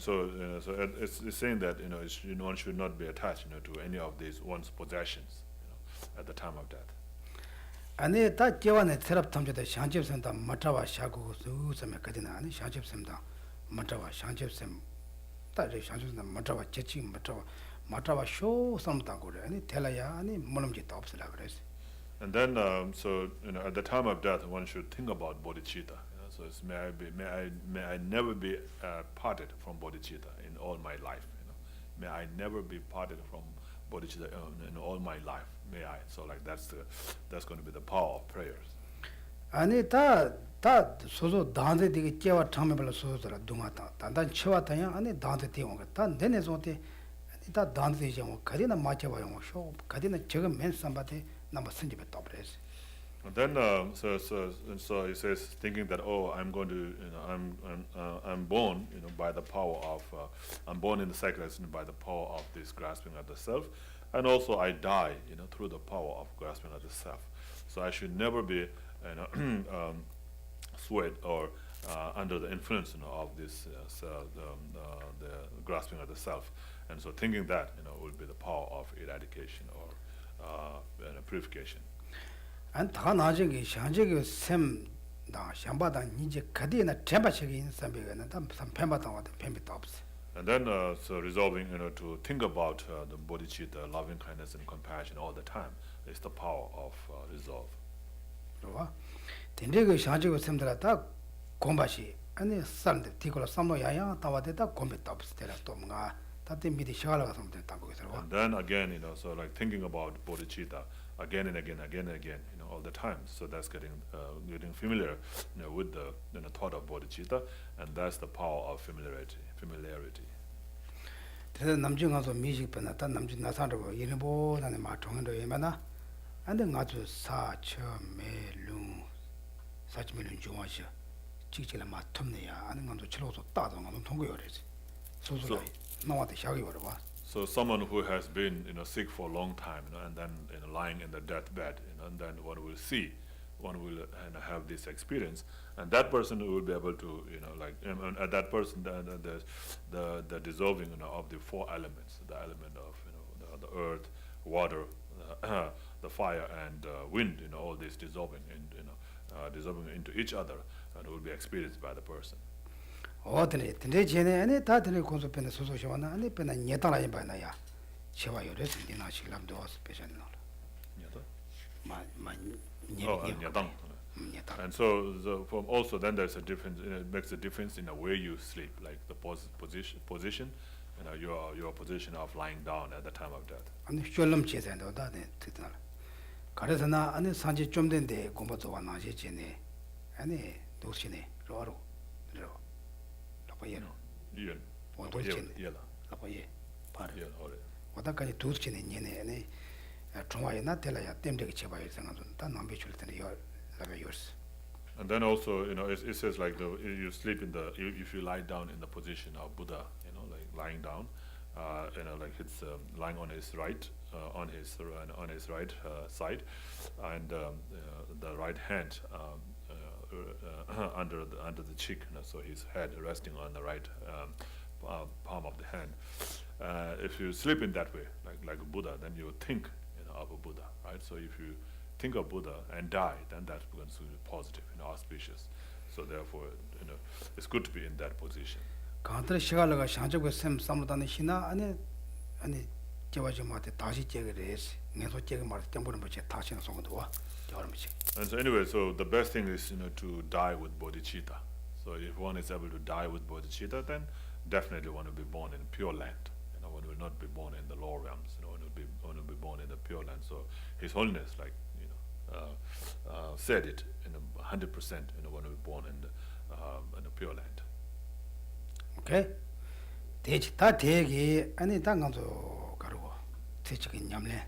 so, it's saying that one should not be attached, to any of these one's possessions, at the time of death. And that Javan therap tamjada shanjib sem da matawa shagu su sem kadina ani shanjib sem da matawa shanjib sem ta re shanjib sem matawa chechi matawa show some da gore ani thelaya ani monam ji tops la gres. And then so at the time of death one should think about bodhicitta. So it's may I never be parted from bodhicitta in all my life. May I never be parted from bodhicitta in all my life. May I. So like that's going to be the power of prayers. Ani ta sozo dande dige chewa thame bala sozo la dunga ta dan chewa ta ya ani dande ti onga ta dene zote ani ta dande je mo kadina ma chewa yo sho kadina chega men sambate namba sanjibe topres. And then, so he says, thinking that, oh, I'm going to, I'm born, by the power of, I'm born in the cycle by the power of this grasping at the self, and also I die, through the power of grasping at the self. So I should never be, swayed or under the influence, of this, the grasping at the self. And so thinking that, will be the power of eradication or purification. 안 다나지기 샹지기 샘다 샹바다 이제 가디나 템바치기 인삼비가는 담 펜바다 와도 펜비도 없어. And then, so resolving, to think about the bodhicitta, loving kindness and compassion all the time is the power of resolve. 그러와 된대그 샹지기 샘들다 곰바시 아니 산데 티콜 삼노 야야 타와데다 곰비도 없어. 데라 또 뭔가 다때 미디 시갈라가 섬들 다 거기서 와. And then again, so like thinking about bodhicitta again and again, all the time. So that's getting familiar, with the thought of bodhicitta, and that's the power of familiarity. 그래서 남중 가서 미식 변했다 남중 나사로 이르보다는 마통도 예마나 안데 가서 사처멜룽 좋아셔 직질라 마톰네야 아는 것도 치료도 따도 건 통고요래지 소소라 나와도 샤기 버려. So someone who has been, sick for a long time, and then lying in the deathbed, and then one will have this experience, and that person will be able to, and at that person, the dissolving, of the four elements, the element of, the earth, water, the fire, and wind, all this dissolving, dissolving into each other, and will be experienced by the person. 어드네 근데 전에 안에 다들 콘서트에 소소시와나 안에 배나 녀다라이 바나야 제가 요래서 니나 실람도 스페셜 나라 녀당. And so from also then there's a difference, it makes a difference in the way you sleep, like the position, your position of lying down at the time of death. 아니 쫄름 제대로 다네 듣다 그래서 나 안에 산지 좀 된데 공부도 와나지 전에 아니 도시네 로로 Yeah. 라고예 바로 와다까지 두치네 니네 정화에 나텔라야 땜되게 제발 생각은 다 남배 줄 때는 요 라베요스. And then also, it says like you sleep if you lie down in the position of Buddha, like lying down, like it's lying on his right, on his right side, and the right hand under the cheek, so his head resting on the right palm of the hand. If you sleep in that way, like a Buddha, then you think of a Buddha, right? So if you think of Buddha and die, then that becomes positive, auspicious. So therefore, it's good to be in that position. 간들 시간을 상적고 샘 삼로다는 신나 아니 제와지마한테 다시 제거래스 내서 제거 말 때문에 뭐지 다시는 송도 와 여러분이. And so anyway, so the best thing is to die with bodhicitta. So if one is able to die with bodhicitta, then definitely one will be born in pure land. One will not be born in the lower realms. One will be born in the pure land. So His Holiness, said it 100%. One will be born in the pure land. 오케이. 대지 다 대기 아니 당간도 가르고 대치긴 냠래.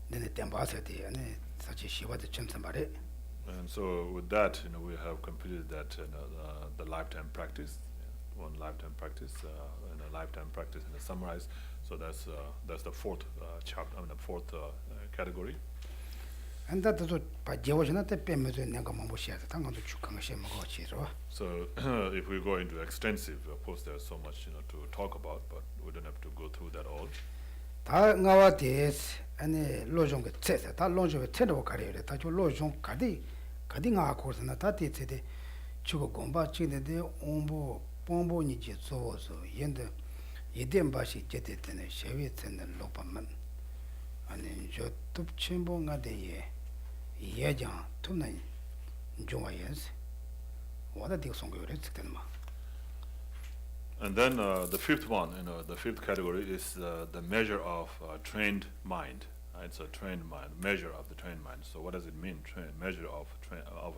내내 땜바서 돼 아니 사실 시와도 점선 말해. And so with that, we have completed that the lifetime practice, one lifetime practice, and a lifetime practice in the summarize. So that's the fourth chapter, the fourth category. 안다도 바제워지나 때 빼면서 내가 뭐 시야 당간도 축한 것이 뭐가 지로. So if we go into extensive, of course there's so much to talk about, but we don't have to go through that all. 다 나와 데스 아니 로종게 쳇다 다 로종게 쳇도 가려래 다저 로종 가디가 코스나 다티체데 주고 공바 치는데 온보 뽕보니지 조서 연데 예덴바시 제데테네 셰위체는 로밤만 아니 저 톱침봉가데예 예장 톱는 좋아연스 와다 디고 송고래 특데마. And then the fifth one, the fifth category is the measure of trained mind. Right? So trained mind, measure of the trained mind. So what does it mean? Measure of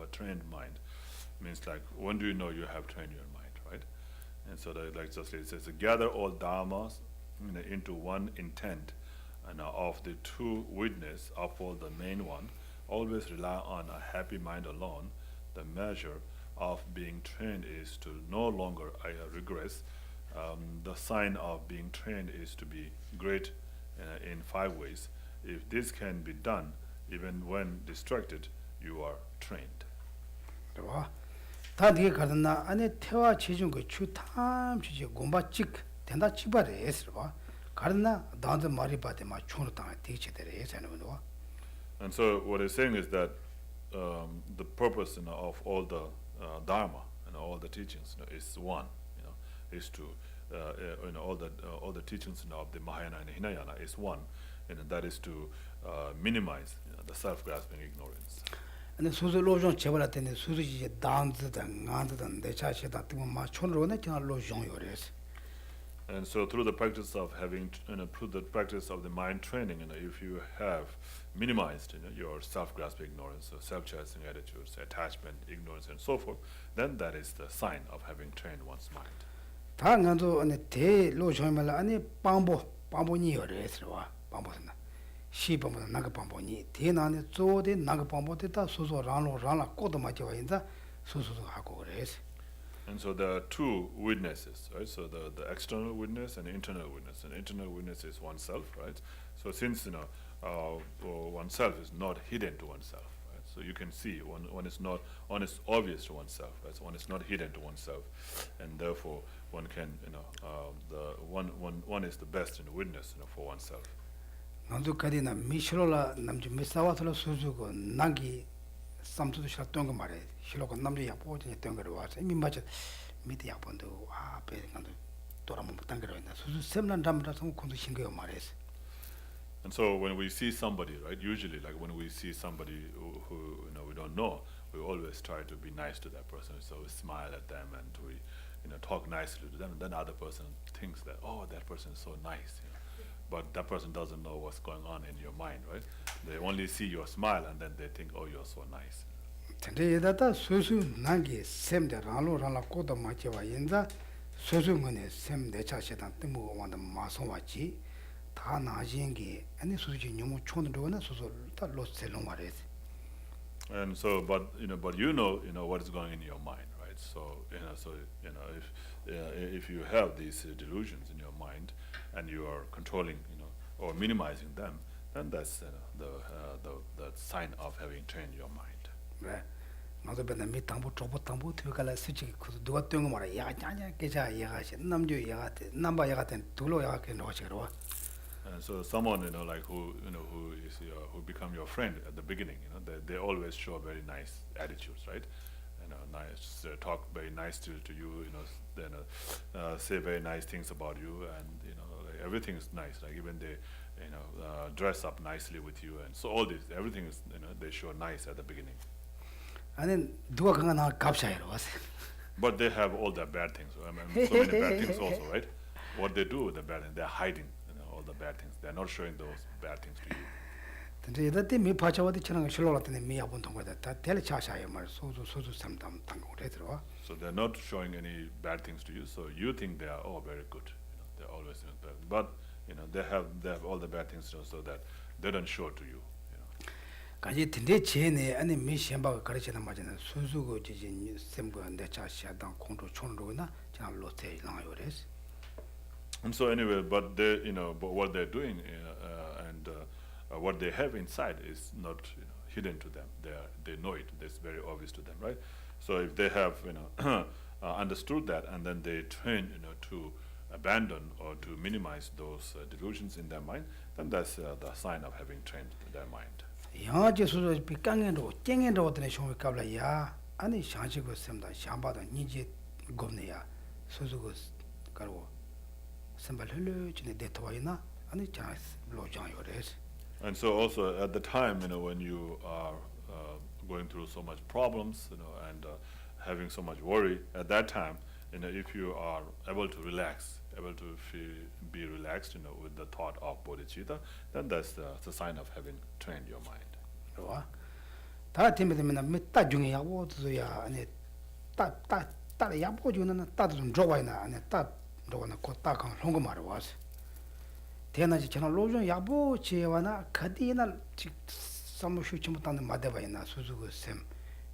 a trained mind means like when do you know you have trained your mind, right? And so it says gather all dharmas into one intent, and of the two witness uphold the main one, always rely on a happy mind alone, the measure of being trained is to no longer regress. The sign of being trained is to be great in 5 ways. If this can be done, even when distracted, you are trained. 와. 다 네가 가든나 안에 태와 지중 그 추탐 지지 공바직 된다 치바래 했어 봐. 가든나 나한테 말이 받대 막 총으로 당해 되지들에 해서는 거. And so what he's saying is that the purpose of all the dharma and all the teachings is one. Is to all the teachings of the Mahayana and Hinayana is one, and that is to minimize the self-grasping ignorance. 근데 수수 로종 제발 때는 수수지 당즈든 안드든 내 자체다 뜨면 막 총으로는 그냥 로종 요래서. And so through the practice of having, through the practice of the mind training, if you have minimized, your self-grasping ignorance, self-chasing attitudes, attachment, ignorance, and so forth, then that is the sign of having trained one's mind. 다 나도 안에 대 로종말 안에 방보니 요래서 와 방보스나 시범은 나가 방보니 대나네 조대 나가 방보대다 소소 랑라 꼬도 맞아 인자 소소도 하고 그래서. And so there are 2 witnesses, right? So the external witness and the internal witness. And internal witness is oneself, right? So since oneself is not hidden to oneself, right? So you can see one is obvious to oneself, right? So one is not hidden to oneself, and therefore one can one is the best in witness for oneself. 나도 가디나 미실로라 남주 미사와틀로 수주고 나기 삼투도 싫었던 거 말해. 실로가 남주 약보지 했던 거로 와서 이미 맞아 미디 약본도 앞에 간도 돌아만 못한 거로 있나. 수수 셈난 담라서 콘도 신경을 말해서. And so when we see somebody, right, usually like when we see somebody who we don't know, we always try to be nice to that person. So we smile at them and we talk nicely to them, and then the other person thinks that, oh, that person is so nice. But that person doesn't know what's going on in your mind, right? They only see your smile and then they think, oh, you're so nice. 근데 여다다 수수 난기 셈데 랑라 꼬도 맞지와 인자 수수문에 셈내 자체다 뜨고 완다 마송와지 다 나진게 아니 수수지 너무 촌도나 수수 다 로셀롱 말해서. And so, but you know what is going in your mind, right? So if you have these delusions in your mind and you are controlling, or minimizing them, then that's the sign of having trained your mind. 그래. 나도 맨날 밑당부 조부당부 들어가라 수지 그 누가 뜬거 말아. 야 냐냐 계자 얘가시 남주 얘가테 남바 얘가테 둘로 얘가게 놓으시거라. And so someone like who who become your friend at the beginning, they always show very nice attitudes, right? Nice talk very nice to you, then say very nice things about you, and like everything is nice. Like even they dress up nicely with you, and so all this everything is they show nice at the beginning. 아니 누가 그거 나 갑자기로 왔어. But they have all the bad things. I mean, so many bad things also, right? What they do with the bad things, they're hiding all the bad things. They're not showing those bad things to you. 근데 이때 미 파차와디 지나가 실로라더니 미 아본 통과다 다 텔레차샤에 말 소소 삼담 당고래 들어와. So they're not showing any bad things to you. So you think they are very good. They're always bad. But they have all the bad things so that they don't show to you. 가지 근데 제네 아니 미 셴바가 가르치는 말이는 수수고 지진 셈고 내 자샤당 공도 촌로나 지난 로테 나요레스. And so anyway, but they but what they're doing and what they have inside is not hidden to them. They know it. It's very obvious to them, right? So if they have understood that and then they train to abandon or to minimize those delusions in their mind, then that's the sign of having trained their mind. 영아제 수수 비깡엔도 깽엔도 어떤 쇼미 갑라야 아니 샹시고 셈다 샹바다 니지 겁내야 수수고 가로 셈발 흘려 지네 데토와이나 아니 자스 로장요레스. And so also at the time, when you are going through so much problems, and having so much worry, at that time, if you are able to relax, able to be relaxed, with the thought of bodhicitta, then that's the sign of having trained your mind. 와. 다 팀에면 밑다 중에 야보도야 아니 따 야보 중에는 따도 좀 좋아이나 아니 따 너가 곧 따강 홍거 말어 와서. 대나지 저는 로종 야보 제와나 가디나 some shoot on the Madavina, Suzuku Sem,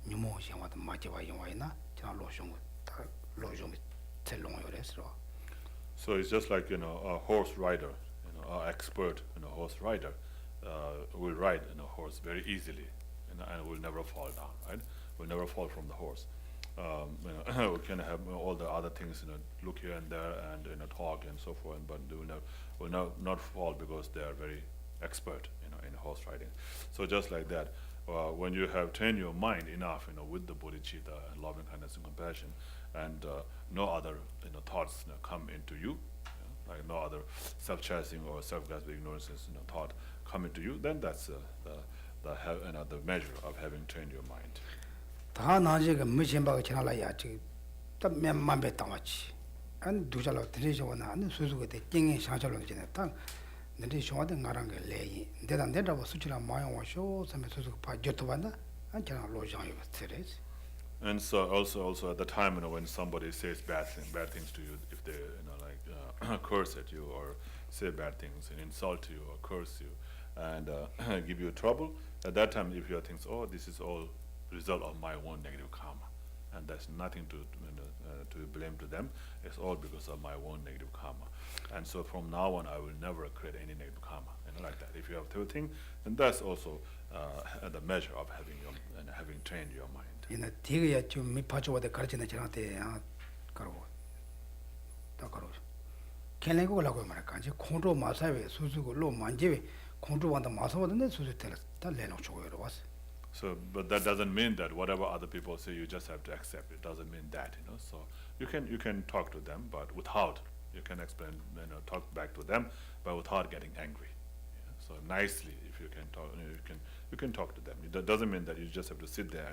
Numo, what the Majiva Yoina, Loshon, Telong restaurant. So it's just like, a horse rider, an expert, horse rider will ride a horse very easily, and will never fall down, right? Will never fall from the horse. We can have all the other things, look here and there, and talk and so forth, but they will not fall because they are very expert, in horse riding. So just like that, when you have trained your mind enough, with the bodhicitta and loving kindness and compassion, and no other, thoughts come into you, like no other self-cherishing or self-grasping ignorances, thought come into you, then that's the measure of having trained your mind. 다 나지가 무심바가 지나라야 지 답면만배 당하지 안 두자로 드리죠나 안 수수가 돼 땡이 상처로 지냈다 근데 쇼한테 나랑 게 레이 내가 내다고 수치라 마요 와쇼 섬에 수수가 봐 줬더반다 안 지나 로장이 스트레스. And so also at the time, when somebody says bad things to you, if they curse at you or say bad things and insult you or curse you and give you trouble, at that time if you think, oh, this is all result of my own negative karma, and there's nothing to blame to them, it's all because of my own negative karma, and so from now on I will never create any negative karma, like that. If you have to think, then that's also the measure of having trained your mind. 되게 좀 미파주와데 가르치는 지나한테 가로 다 가로 걔네고 라고 말할까 이제 콘도 마사웨 수수고 로 만제웨 콘도 완다 마사와데 수수 때라 다 내놓고 줘요 왔어. So, but that doesn't mean that whatever other people say you just have to accept. It doesn't mean that, So you can talk to them, but without, you can explain, talk back to them, but without getting angry. So nicely, if you can talk, you can talk to them. It doesn't mean that you just have to sit there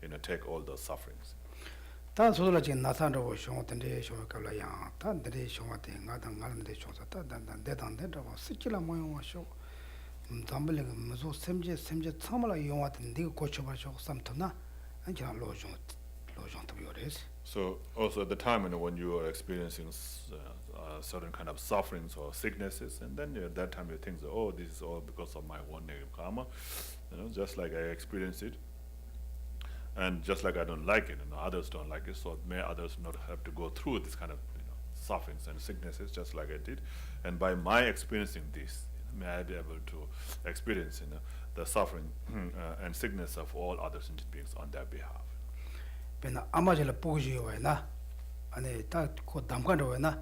and take all those sufferings. 다 소소라 지금 나산으로 쇼한테 쇼가라야 단데 쇼한테 나당 갈는데 쇼사다 단단 대단대라고 쓰지라 모양 와쇼 담블레가 무슨 샘제 참말아 용한테 네가 고쳐봐줘 삼터나 안지나 로종 또 요레스. So also at the time, when you are experiencing certain kind of sufferings or sicknesses, and then at that time you think, oh, this is all because of my own negative karma, just like I experienced it, and just like I don't like it, others don't like it, so may others not have to go through this kind of sufferings and sicknesses just like I did, and by my experiencing this, may I be able to experience the suffering and sickness of all other sentient beings on their behalf. 배나 아마젤라 보고지요나 아니 딱그 담관로나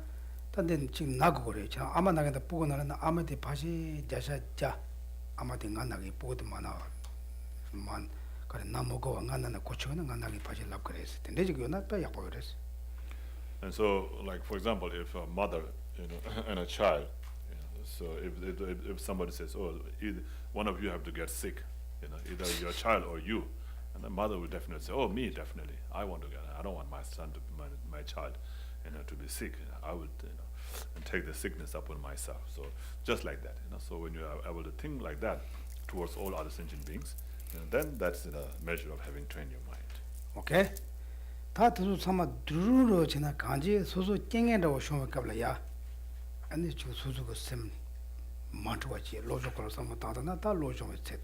단데 지금 나고 그래. 저 아마 나게다 보고 나는 아마데 다시 자샤자 아마데 간나게 보고도 많아. 만 그래 나무고 간나나 고쳐는 간나게 다시 랍 그랬을 텐데 지금 나 빼야 보여랬어. And so, like for example, if a mother, and a child, so if somebody says, oh, either one of you have to get sick, either your child or you, and the mother will definitely say, oh, me definitely, I want to get, I don't want my son to, my child, to be sick. I would, and take the sickness upon myself. So just like that, So when you are able to think like that towards all other sentient beings, then that's the measure of having trained your mind. 오케이. 다 들어 삼아 두루로 지나 간지 소소 땡에라고 쇼메까블야. 아니 저 소소가 셈 만투와지 로조컬 삼아 다다나 다 로조메 셋.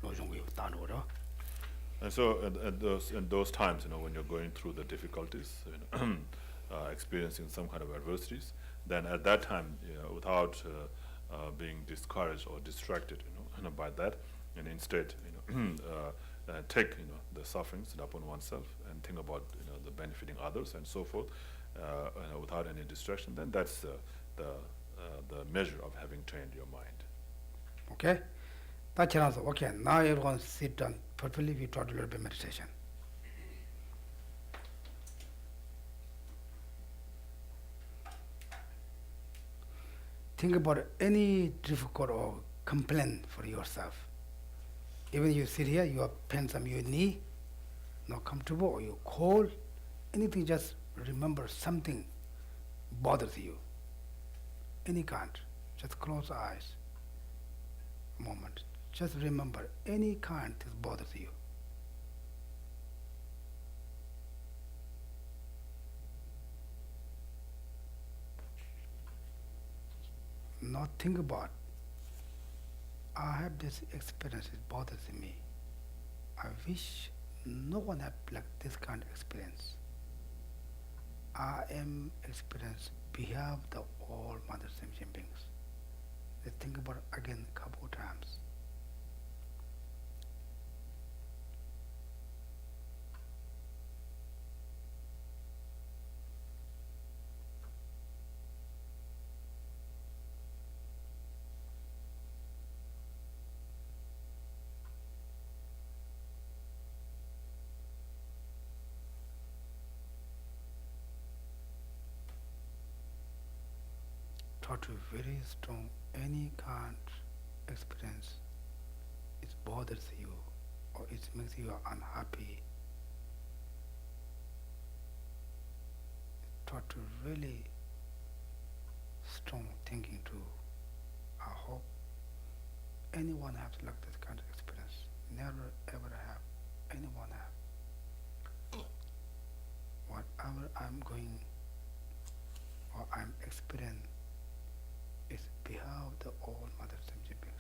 로종이 다노라. And so in those times, when you're going through the difficulties, experiencing some kind of adversities, then at that time, without being discouraged or distracted, by that, and instead, take the sufferings upon oneself and think about the benefiting others and so forth, without any distraction. Then that's the measure of having trained your mind. Okay. That's answer. Okay. Now everyone sit down. Perfectly, we try to learn meditation. Think about any difficult or complaint for yourself. Even you sit here, you have pain on your knee, not comfortable, or you cold, anything, just remember something bothers you. Any kind. Just close eyes. Moment. Just remember any kind that bothers you. Not think about I have this experience, it bothers me. I wish no one had like this kind of experience. I am experienced behalf the all Mother Sentient beings. They think about it again a couple of times. Try to very strong any kind experience, it bothers you or it makes you unhappy. Try to really strong thinking too. I hope anyone has like this kind of experience. Never ever have anyone have. Whatever I'm going or I'm experiencing is behalf the all Mother Sentient beings.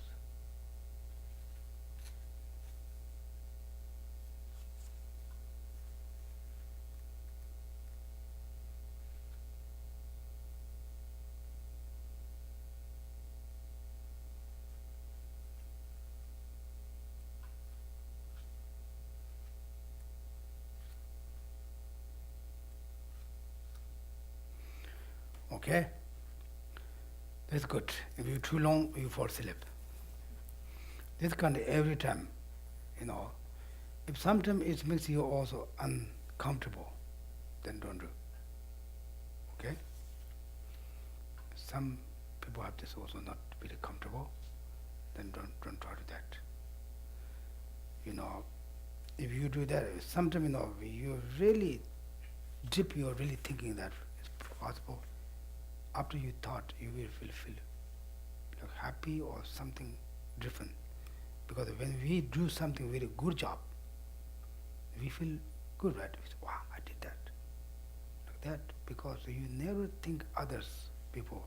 Okay? That's good. If you're too long, you fall asleep. This kind of every time, if sometimes it makes you also uncomfortable, then don't do. Okay? Some people have this also not really comfortable, then don't try to that. If you do that, sometimes you really deep, you're really thinking that it's possible. After you thought, you will feel like happy or something different. Because when we do something very good job, we feel good, right? We say, wow, I did that. Like that, because you never think others before.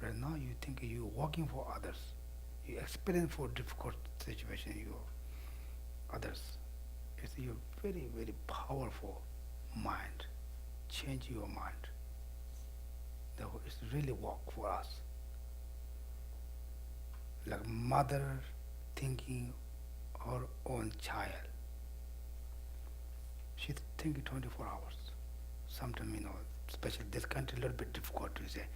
Right now you think you're working for others. You experience for difficult situation, you others. It's your very, very powerful mind. Change your mind. Therefore, it's really work for us. Like mother thinking her own child. She's thinking 24 hours. Sometimes, especially this country, a little bit difficult to say,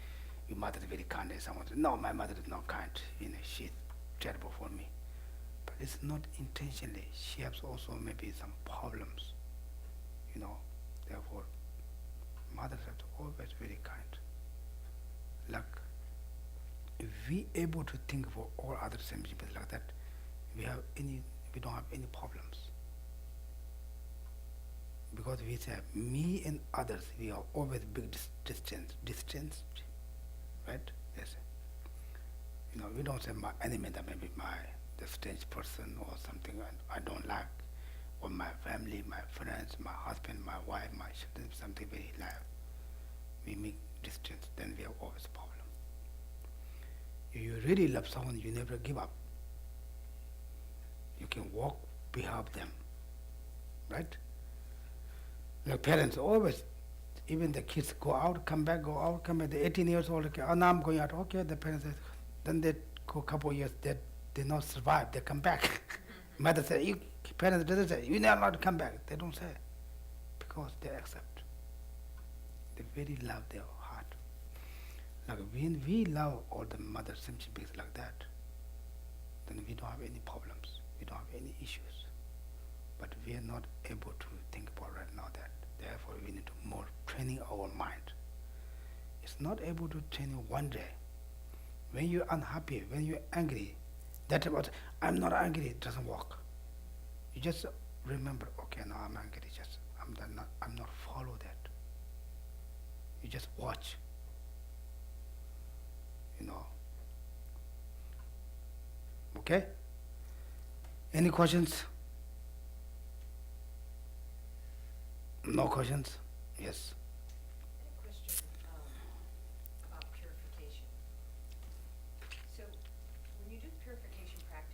your mother is very kind. Someone says, no, my mother is not kind. She's terrible for me. But it's not intentionally. She has also maybe some problems. Therefore, mothers are always very kind. Like, if we able to think for all other same people like that, we don't have any problems. Because we say me and others, we are always big distance, right? Yes. We don't say my enemy, that maybe the strange person or something I don't like, or my family, my friends, my husband, my wife, my children, something very like. We make distance, then we have always a problem. If you really love someone, you never give up. You can walk behind them, right? Like parents always, even the kids go out, come back, go out, come back. They're 18 years old, okay, now I'm going out. Okay, the parents say, then they go a couple of years, they not survive, they come back. Mother says, parents doesn't say, you're not allowed to come back. They don't say, because they accept. They very love their heart. Like when we love all the mother sentient beings like that, then we don't have any problems, we don't have any issues. But we are not able to think about right now that. Therefore, we need to more training our mind. It's not able to train you one day. When you're unhappy, when you're angry, that's about, I'm not angry, it doesn't work. You just remember, okay, now I'm angry, I'm not follow that. You just watch, Okay? Any questions? No questions? Yes. I had a question about purification. So when you do purification practice,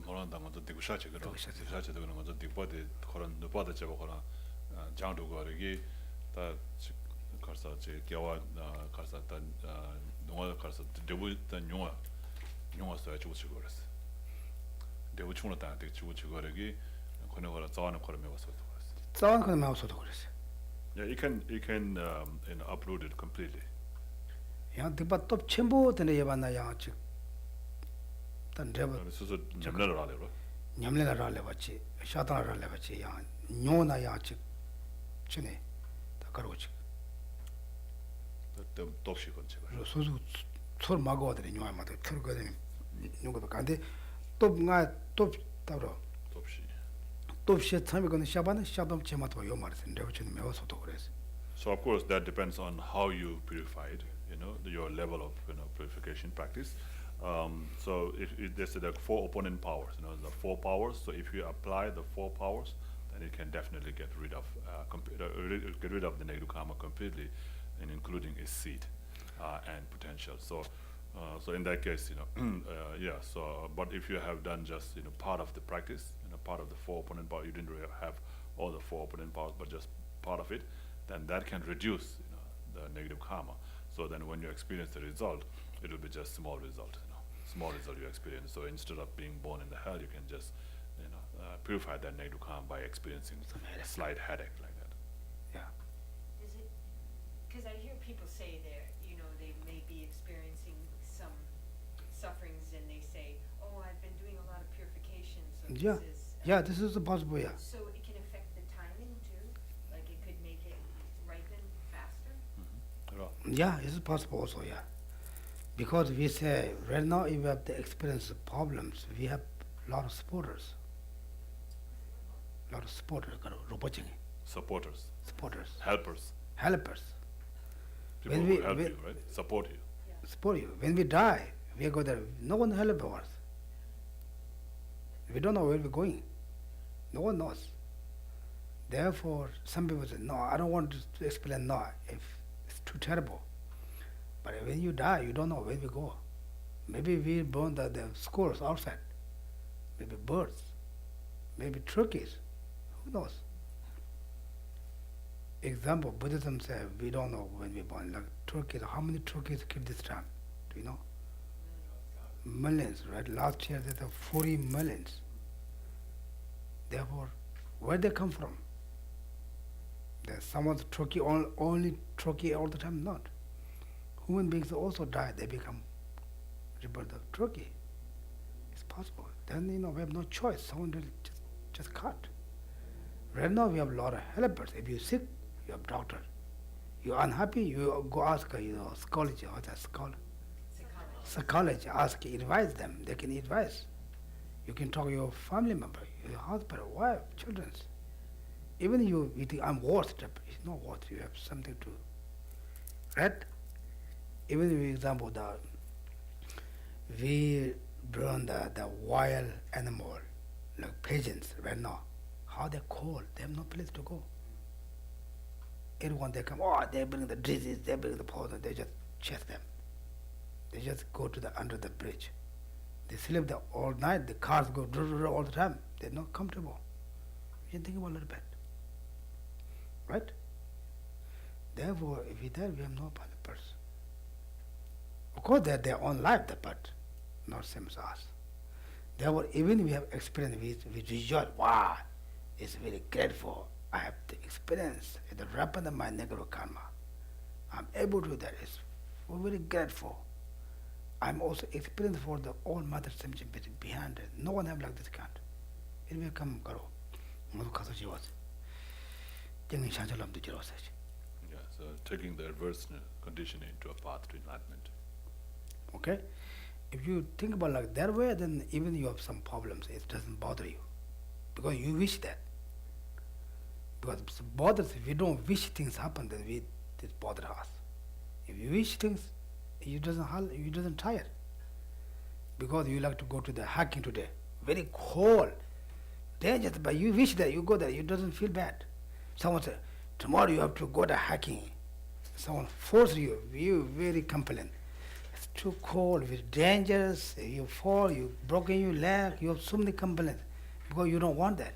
노란다 먼저 되고 샤체 그런 되고 샤체. 샤체 되는 먼저 뒷바디 그런 누바다 잡아 그런 장도 거기 다 가서 제 겨와 가서 다 농어 가서 대부분 용어 써야 주고 치고 그랬어. 대부 충분히 다 되게 주고 치고 거기 그런 거라 자원을 걸으면 와서 그랬어. 싸운 거는 마우스도 그랬어. Yeah, you can upload it completely. 야 디바 또 첨부 되네 예반나 야 즉. 단 레버 수수 냠내를 안 해로. 냠내가 라래 봤지. 샤다라 라래 봤지. 야 뇨나 야 즉. 전에 다 가로지. 또 도시 건체가. 소수 솔 마고들이 뇨마다 틀거든. 뇨거도 간데 또또 따로 도시. 또 시에 참이 거는 샤바는 샤돔 제마도 요 말은 내가 좀 매워서도 그래서. So of course that depends on how you purified, your level of purification practice. So if there's like 4 opponent powers, the 4 powers. So if you apply the 4 powers, then it can definitely get rid of the negative karma completely, and including its seed and potential. So in that case, yeah. So but if you have done just part of the practice, part of the 4 opponent powers, you didn't really have all the 4 opponent powers, but just part of it, then that can reduce the negative karma. So then when you experience the result, it will be just small result, small result you experience. So instead of being born in the hell, you can just purify that negative karma by experiencing a slight headache like that. Yeah. Is it, because I hear people say they may be experiencing some sufferings and they say, oh, I've been doing a lot of purification, so Yeah. this is... Yeah, this is possible, yeah. So it can affect the timing too? Like it could make it ripen faster? Yeah, it's possible also, yeah. Because we say right now if we have the experience of problems, we have a lot of supporters. Supporters, Supporters. helpers, Helpers. people When who we- help when- you, right? Support you. Support you. When we die, we go there, no one help us. We don't know where we're going. No one knows. Therefore, some people say, no, I don't want to explain no, if it's too terrible. But when you die, you don't know where we go. Maybe we burn the schools outside. Maybe birds. Maybe turkeys. Who knows? Example, Buddhism says we don't know when we born. Like turkeys, how many turkeys keep this time? Do you know? Millions, right? Last year there were 40 millions. Therefore, where they come from? There's someone's turkey, only turkey all the time? Not. Human beings also die, they become rebirth of turkey. It's possible. Then, we have no choice. Someone will just cut. Right now, we have a lot of helpers. If you're sick, you have doctor. You're unhappy, you go ask, psychology, or the psychology, ask, advise them. They can advise. You can talk to your family member, your husband, wife, children. Even you think I'm worth it. It's not worth it. You have something to, right? Even for example, we burn the wild animal, like pigeons right now. How they're cold, they have no place to go. Everyone they come, they bring the disease, they bring the poison, they just chase them. They just go to under the bridge. They sleep there all night, the cars go all the time. They're not comfortable. You think about a little bit. Right? Therefore, if we die, we have no purpose. Of course, they have their own life, but not same as us. Therefore, even we have experience, we rejoice. Wow, it's very grateful. I have the experience, the ripen of my negative karma. I'm able to do that. It's very grateful. I'm also experienced for the all mother simchim behind it. No one have like this kind. It will come karo. Modu kaso jiwas. Jengin shanchalam tu jiwas. Yeah, so taking the adverse condition into a path to enlightenment. Okay? If you think about like that way, then even you have some problems, it doesn't bother you. Because you wish that. Because it bothers, if you don't wish things happen, then it bothers us. If you wish things, you doesn't tire. Because you like to go to the hiking today. Very cold. Dangerous, but you wish that you go there, you doesn't feel bad. Someone said, tomorrow you have to go to hiking. Someone forces you, you very complain. It's too cold, it's dangerous, you fall, you broken your leg, you have so many complaints because you don't want that.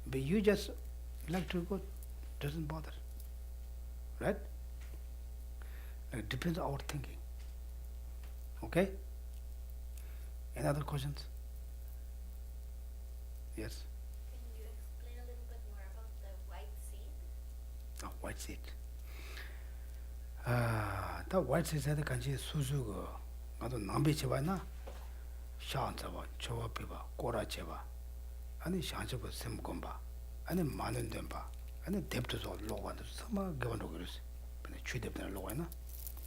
But you just like to go, doesn't bother. Right? It depends on our thinking. Okay? Any other questions? Yes? Can you explain a little bit more about the white seed? Oh, white seed. The white seed is the kanji suzu go nambi cheba na shan cheba chowa piba kora cheba ani shan cheba sim gomba ani manun demba ani depto so lowa sama given to gurus but chui depto lowa na.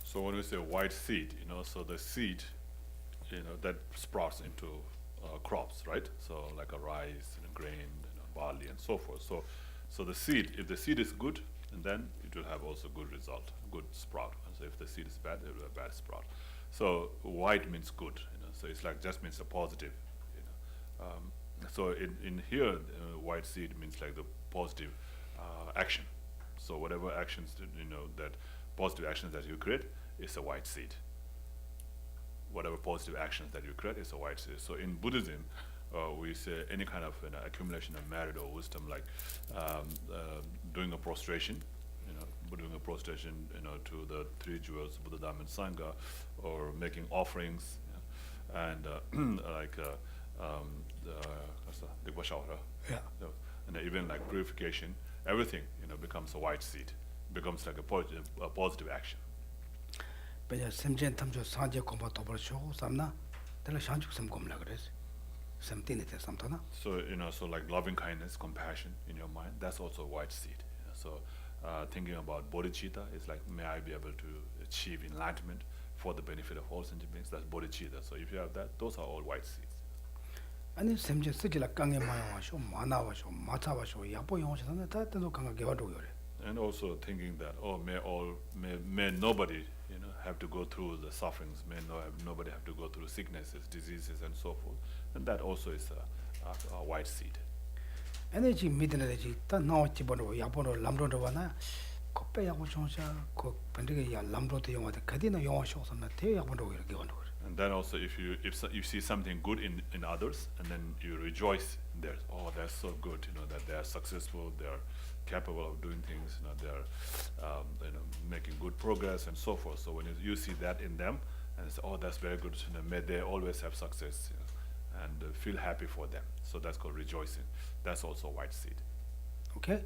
So when we say white seed, so the seed, that sprouts into crops, right? So like a rice, grain, barley, and so forth. So the seed, if the seed is good, and then it will have also good result, good sprout. And so if the seed is bad, it will have bad sprout. So white means good, so it's like just means a positive, so in here, white seed means like the positive action. So whatever actions, that positive actions that you create is a white seed. Whatever positive actions that you create is a white seed. So in Buddhism, we say any kind of accumulation of merit or wisdom, like doing a prostration, doing a prostration, to the three jewels, Buddha, Dhamma, and Sangha, or making offerings, and like Yeah. and even like purification, everything, becomes a white seed, becomes like a positive action. But simjen tamjo sanje komba tobor show samna tela shanjuk sam gomla gres something it samtana. So so like loving kindness, compassion in your mind, that's also a white seed. So thinking about bodhicitta is like, may I be able to achieve enlightenment for the benefit of all sentient beings. That's bodhicitta. So if you have that, those are all white seeds. 아니 샘제 쓰지라 강에 마요 쇼 마나와 쇼 마차와 쇼 야보 용시는 다 때도 강가 개와도 요래. And also thinking that, may nobody have to go through the sufferings, nobody have to go through sicknesses, diseases, and so forth. And that also is a white seed. 에너지 미드너지 다 나오지 버로 야보로 람로도 와나 코페 야보 쇼샤 코 반드게 야 람로도 용어데 가디나 용어 쇼선나 대 야보로 이렇게 원도. And then also if you see something good in others, and then you rejoice in theirs, oh, that's so good, that they are successful, they are capable of doing things, they are making good progress and so forth. So when you see that in them, and say, oh, that's very good, may they always have success, and feel happy for them. So that's called rejoicing. That's also white seed. Okay?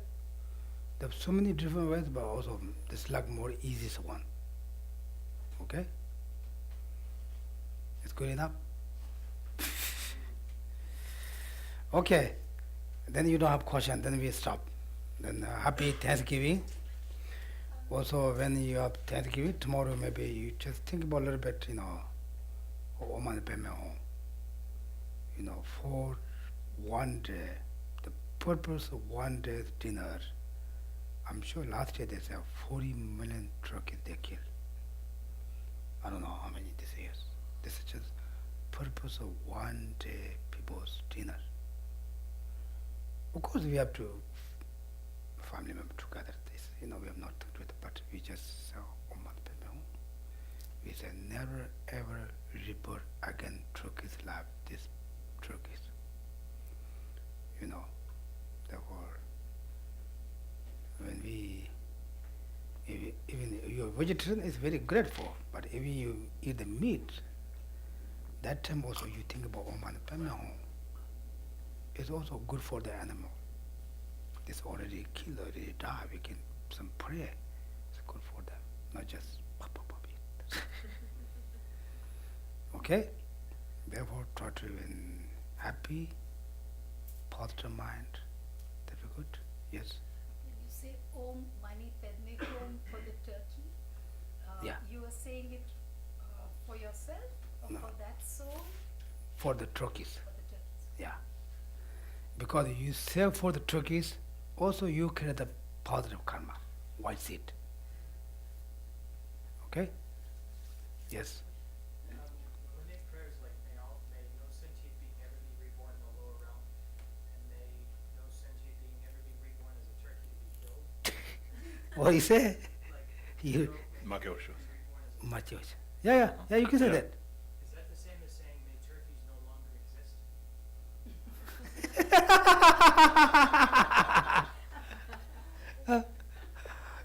There's so many different ways, but also this like more easiest one. Okay? It's good enough? Okay. Then you don't have question, then we stop. Then happy Thanksgiving. Also, when you have Thanksgiving, tomorrow maybe you just think about a little bit, for one day, the purpose of one day's dinner. I'm sure last year they said 40 million turkeys they killed. I don't know how many this year. This is just purpose of one day people's dinner. Of course, we have to family members together. This, we have not to do it, but we just say, we say never ever report again turkeys life. This turkeys. Therefore, when even your vegetarian is very grateful, but if you eat the meat, that time also you think about Oman Pemehon. It's also good for the animal. It's already killed, already died. We can some pray. It's good for them, not just pop eat. Okay? Therefore, try to be happy, positive mind. That be good? Yes? When you say Om Mani Padme Hum for the turkey, Yeah. you are saying it for yourself or No. for that soul, For the turkeys. for the turkeys? Yeah. Because you sell for the turkeys, also you create the positive karma, white seed. Okay? Yes. When they prayers like may no sentient being ever be reborn in the lower realm, and may no sentient being ever be reborn as a turkey to be killed. What do you say? Like You may Makeosho. be reborn as a much. Yeah, you can say Yeah. that. Is that the same as saying may turkeys no longer exist?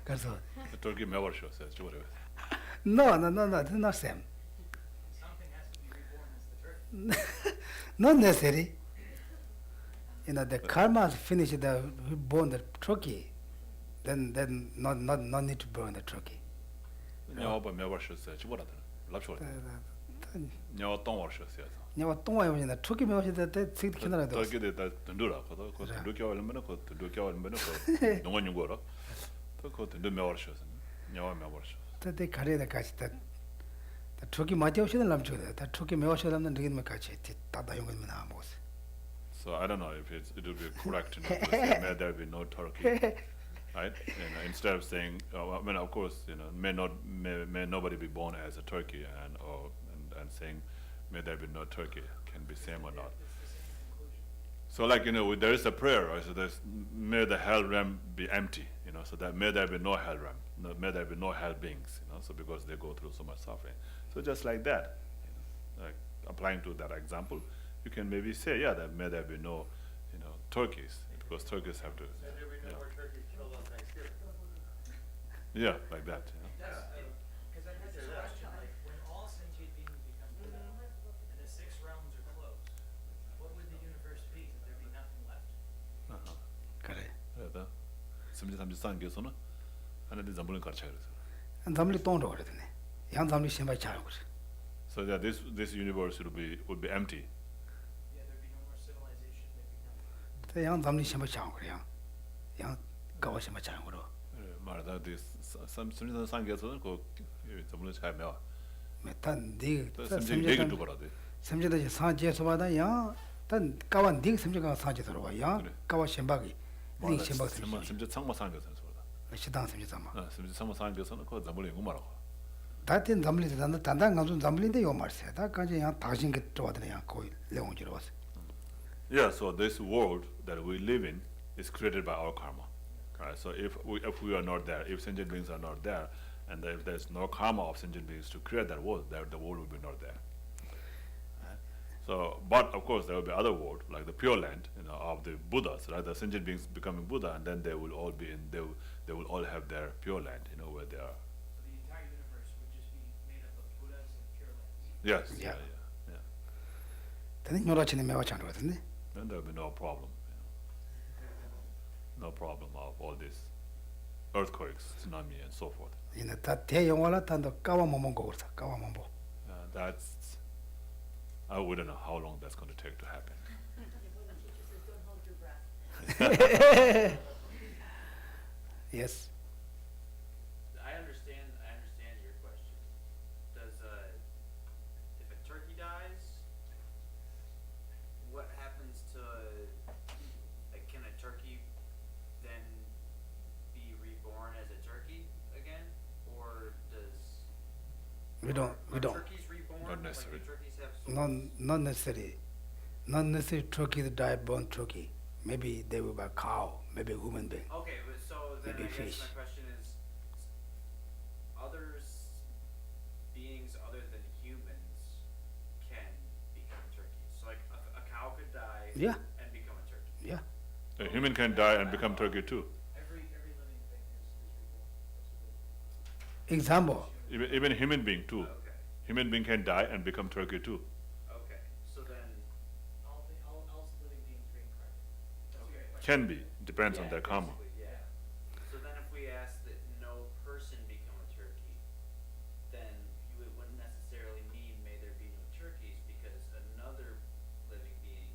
That's all. The turkey never shows says whatever. No, that's not same. Something has to be reborn as the turkey. Not necessary. The karma finished the born the turkey, then not need to burn the turkey. Nyawa ba never shows says whatever. Lapshot. Nyawa don't wash says. 내가 똥에 오면 turkey 매워서 때 식 키나라도. turkey 다 든두라. 그거 그래. 든두 겨울면은 그 든두 겨울면은 그 농원 연구하라. 그거 든두 never shows. nyawa never shows. 때 가려다 같이 때 turkey 맞아 오시는 남 주다. turkey 매워서 남는 되게 같이 따다 용은 나 먹었어. So I don't know if it would be correct to say may there be no turkey, right? Instead of saying, I mean, of course, may nobody be born as a turkey, and saying may there be no turkey can be same or not. It's the same conclusion. So like there is a prayer, right? So there's may the hell realm be empty, so that may there be no hell realm, may there be no hell beings, so because they go through so much suffering. So just like that, like applying to that example, you can maybe say, yeah, that may there be no, turkeys, because turkeys have to. May there be no more turkeys killed on Thanksgiving. Yeah, like that. That's, because I had this question, like, when all sentient beings become Buddha, and the 6 realms are closed, what would the universe be? Would there be nothing left? 그래. 그래서 삼지삼지상계에서는 하나님 zambu를 가르쳐야 돼서. 담리 똥도 그러더네. 양 담리 신발 잘 그래. So that this universe would be empty. Yeah, there'd be no more civilization, there'd be nothing. 양 담리 신발 잘 그래. 양 가와 신발 잘 그래. 말하다 this 삼지삼상계에서는 그 zambu를 잘 매워. 메탄 네 삼지 얘기 좀 거라대. 삼지도 사제서 받아 단 가와 네 삼지가 사제서 와. 그래. 가와 신발이 네 신발 삼지 창마상계에서는 소리다. 시당 삼지잖아. 삼지 창마상계에서는 그 zambu를 연구 말하고. 다된 담리 단단 감수 담리인데 요 말세. 다까지 양 당신 그 좋아하더니 양 거의 레옹지로 왔어. Yeah, so this world that we live in is created by our karma. Right? So if we are not there, if sentient beings are not there, and if there's no karma of sentient beings to create that world, the world will be not there. Right? So, but of course there will be other world, like the Pure Land, of the Buddhas, right? The sentient beings becoming Buddha, and then they will all be in. They will all have their Pure Land, where they are. So the entire universe would just be made up of Buddhas and Pure Lands. Yes. Yeah. Yeah. 근데 요라치는 매와 잘 그러던데. Then there will be no problem. No problem of all these earthquakes, tsunami, and so forth. 이제 다 대영화라 단도 까와 못 먹고 그러다. 까와 못 먹고. That's, I wouldn't know how long that's going to take to happen. Yes. I understand your question. Does if a turkey dies, what happens to like can a turkey then be reborn as a turkey again, or We don't. are turkeys reborn? Not necessarily. Like, do turkeys have souls? Not necessarily. Not necessarily turkey that die born turkey. Maybe they will be a cow. Maybe a human being. Okay, but so then Maybe I guess fish. my question is, beings other than humans can become turkeys. So like a cow could die Yeah. and become a turkey. Yeah. A human can die and become turkey too. Every living thing is reborn. Example. Even a human being too. Okay. Human being can die and become turkey too. Okay. So then All living beings reincarnate. That's a good question. Can be, depends on yeah, their karma. basically, yeah. So then if we ask that no person become a turkey, then it wouldn't necessarily mean may there be no turkeys, because another living being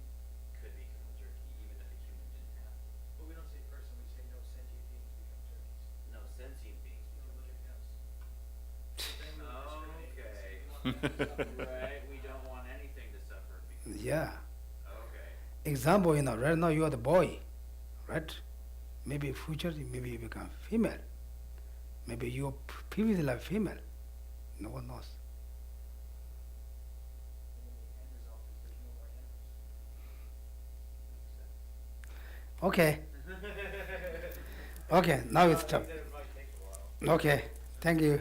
could become a turkey even if a human didn't have to. But we don't say person, we say no sentient beings become turkeys. No sentient beings You become look at turkeys. us. So then we discriminate. Okay. So we want them to suffer. Right, we don't want anything to suffer because, Yeah. okay. Example. Right now you are the boy, right? Maybe future, maybe you become female. Maybe your previous life female. No one knows. And then the end result is there's no more animals. Okay. Okay. Now it's That time. might take a while. Okay. Thank you.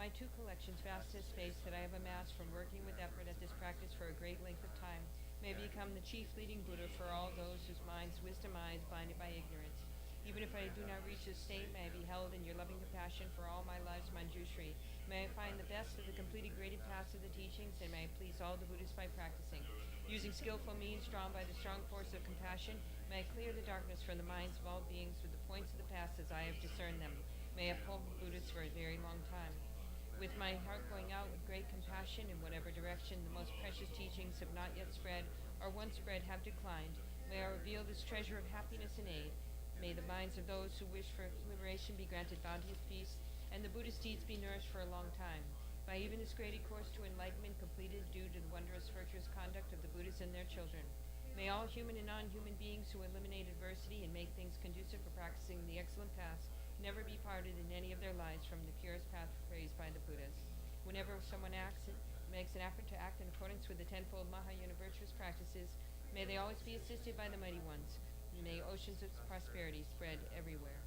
my 2 collections, vast as space, that I have amassed from working with effort at this practice for a great length of time, may become the chief leading Buddha for all those whose minds, wisdom eyes, blinded by ignorance. Even if I do not reach this state, may I be held in your loving compassion for all my life's Manjushri. May I find the best of the completed graded paths of the teachings, and may I please all the Buddhists by practicing. Using skillful means drawn by the strong force of compassion, may I clear the darkness from the minds of all beings with the points of the paths as I have discerned them. May I uphold the Buddhists for a very long time. With my heart going out with great compassion in whatever direction the most precious teachings have not yet spread, or once spread have declined, may I reveal this treasure of happiness and aid. May the minds of those who wish for liberation be granted boundless peace, and the Buddhist deeds be nourished for a long time. By even this graded course to enlightenment completed due to the wondrous virtuous conduct of the Buddhas and their children. May all human and non-human beings who eliminate adversity and make things conducive for practicing the excellent paths never be parted in any of their lives from the purest path praised by the Buddhas. Whenever someone makes an effort to act in accordance with the tenfold Mahayana virtuous practices, may they always be assisted by the mighty ones. May oceans of prosperity spread everywhere.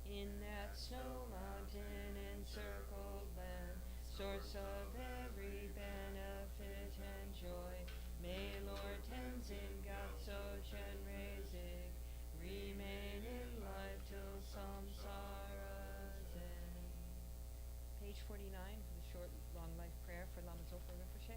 In that snow mountain encircled land, source of every benefit and joy, may Lord Tenzin Gyatso Chenrezig remain in life till samsara's end. Page 49 for the short, long life prayer for Lama Zopa Rinpoche.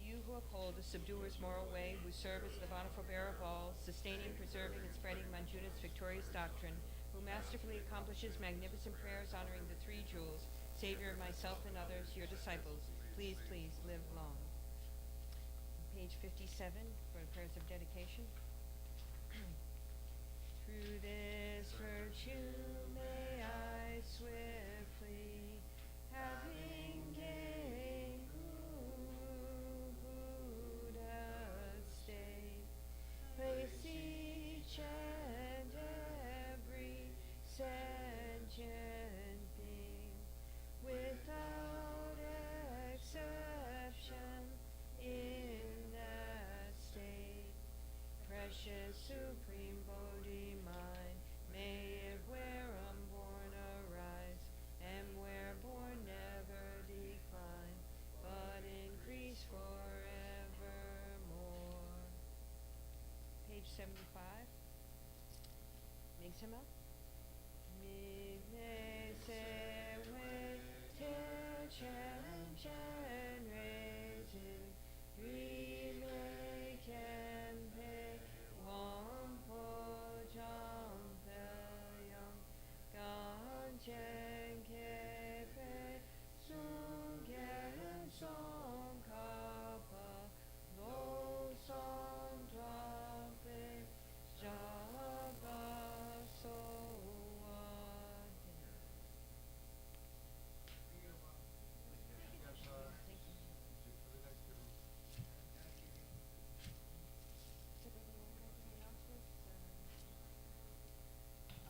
You who uphold the subduer's moral way, who serve as the bountiful bearer of all, sustaining, preserving, and spreading Manjuna's victorious doctrine, who masterfully accomplishes magnificent prayers honoring the 3 jewels, Savior, myself, and others, your disciples, please, please live long. Page 57 for the prayers of dedication. Through this virtue may I swiftly, having gained Buddha's state, place each and every sentient being without exception in that state. Precious supreme Bodhi mind, may it where unborn arise, and where born never decline, but increase forevermore. Page 75. Migsima. Migne se wen te chen chen raising, relay can pay one po jam young, gan chen ke pe sun gen song kapa, no song pe java so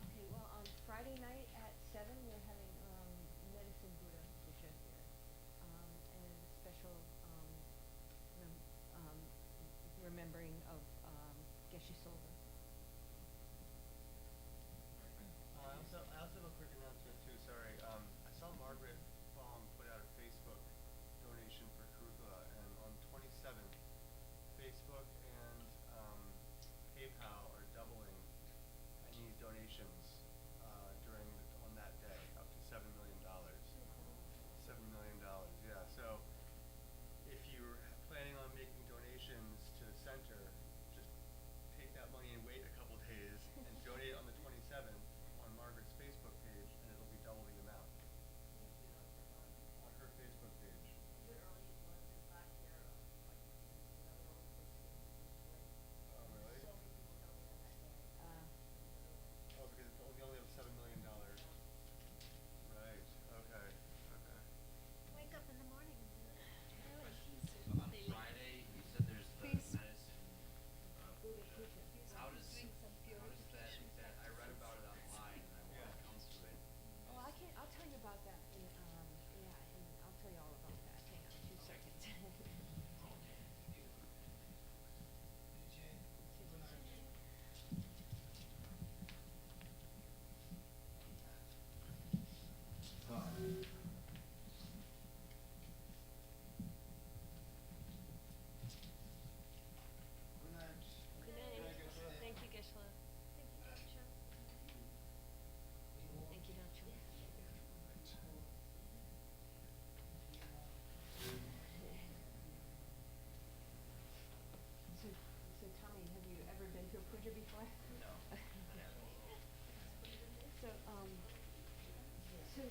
Okay, well, on Friday night at 7, we're having Medicine Buddha Puja here, and a special remembering of Geshe Silva. I also have a quick announcement too, sorry. I saw Margaret Baum put out a Facebook donation for Kurukulla, and on 27th, Facebook and PayPal are doubling any donations on that day, up to $7 million. $7 million, yeah. So if you're planning on making donations to the center, just take that money and wait a couple days and donate on the 27th on Margaret's Facebook page, and it'll be double the amount. On her Facebook page. Oh, really? Oh, because it's So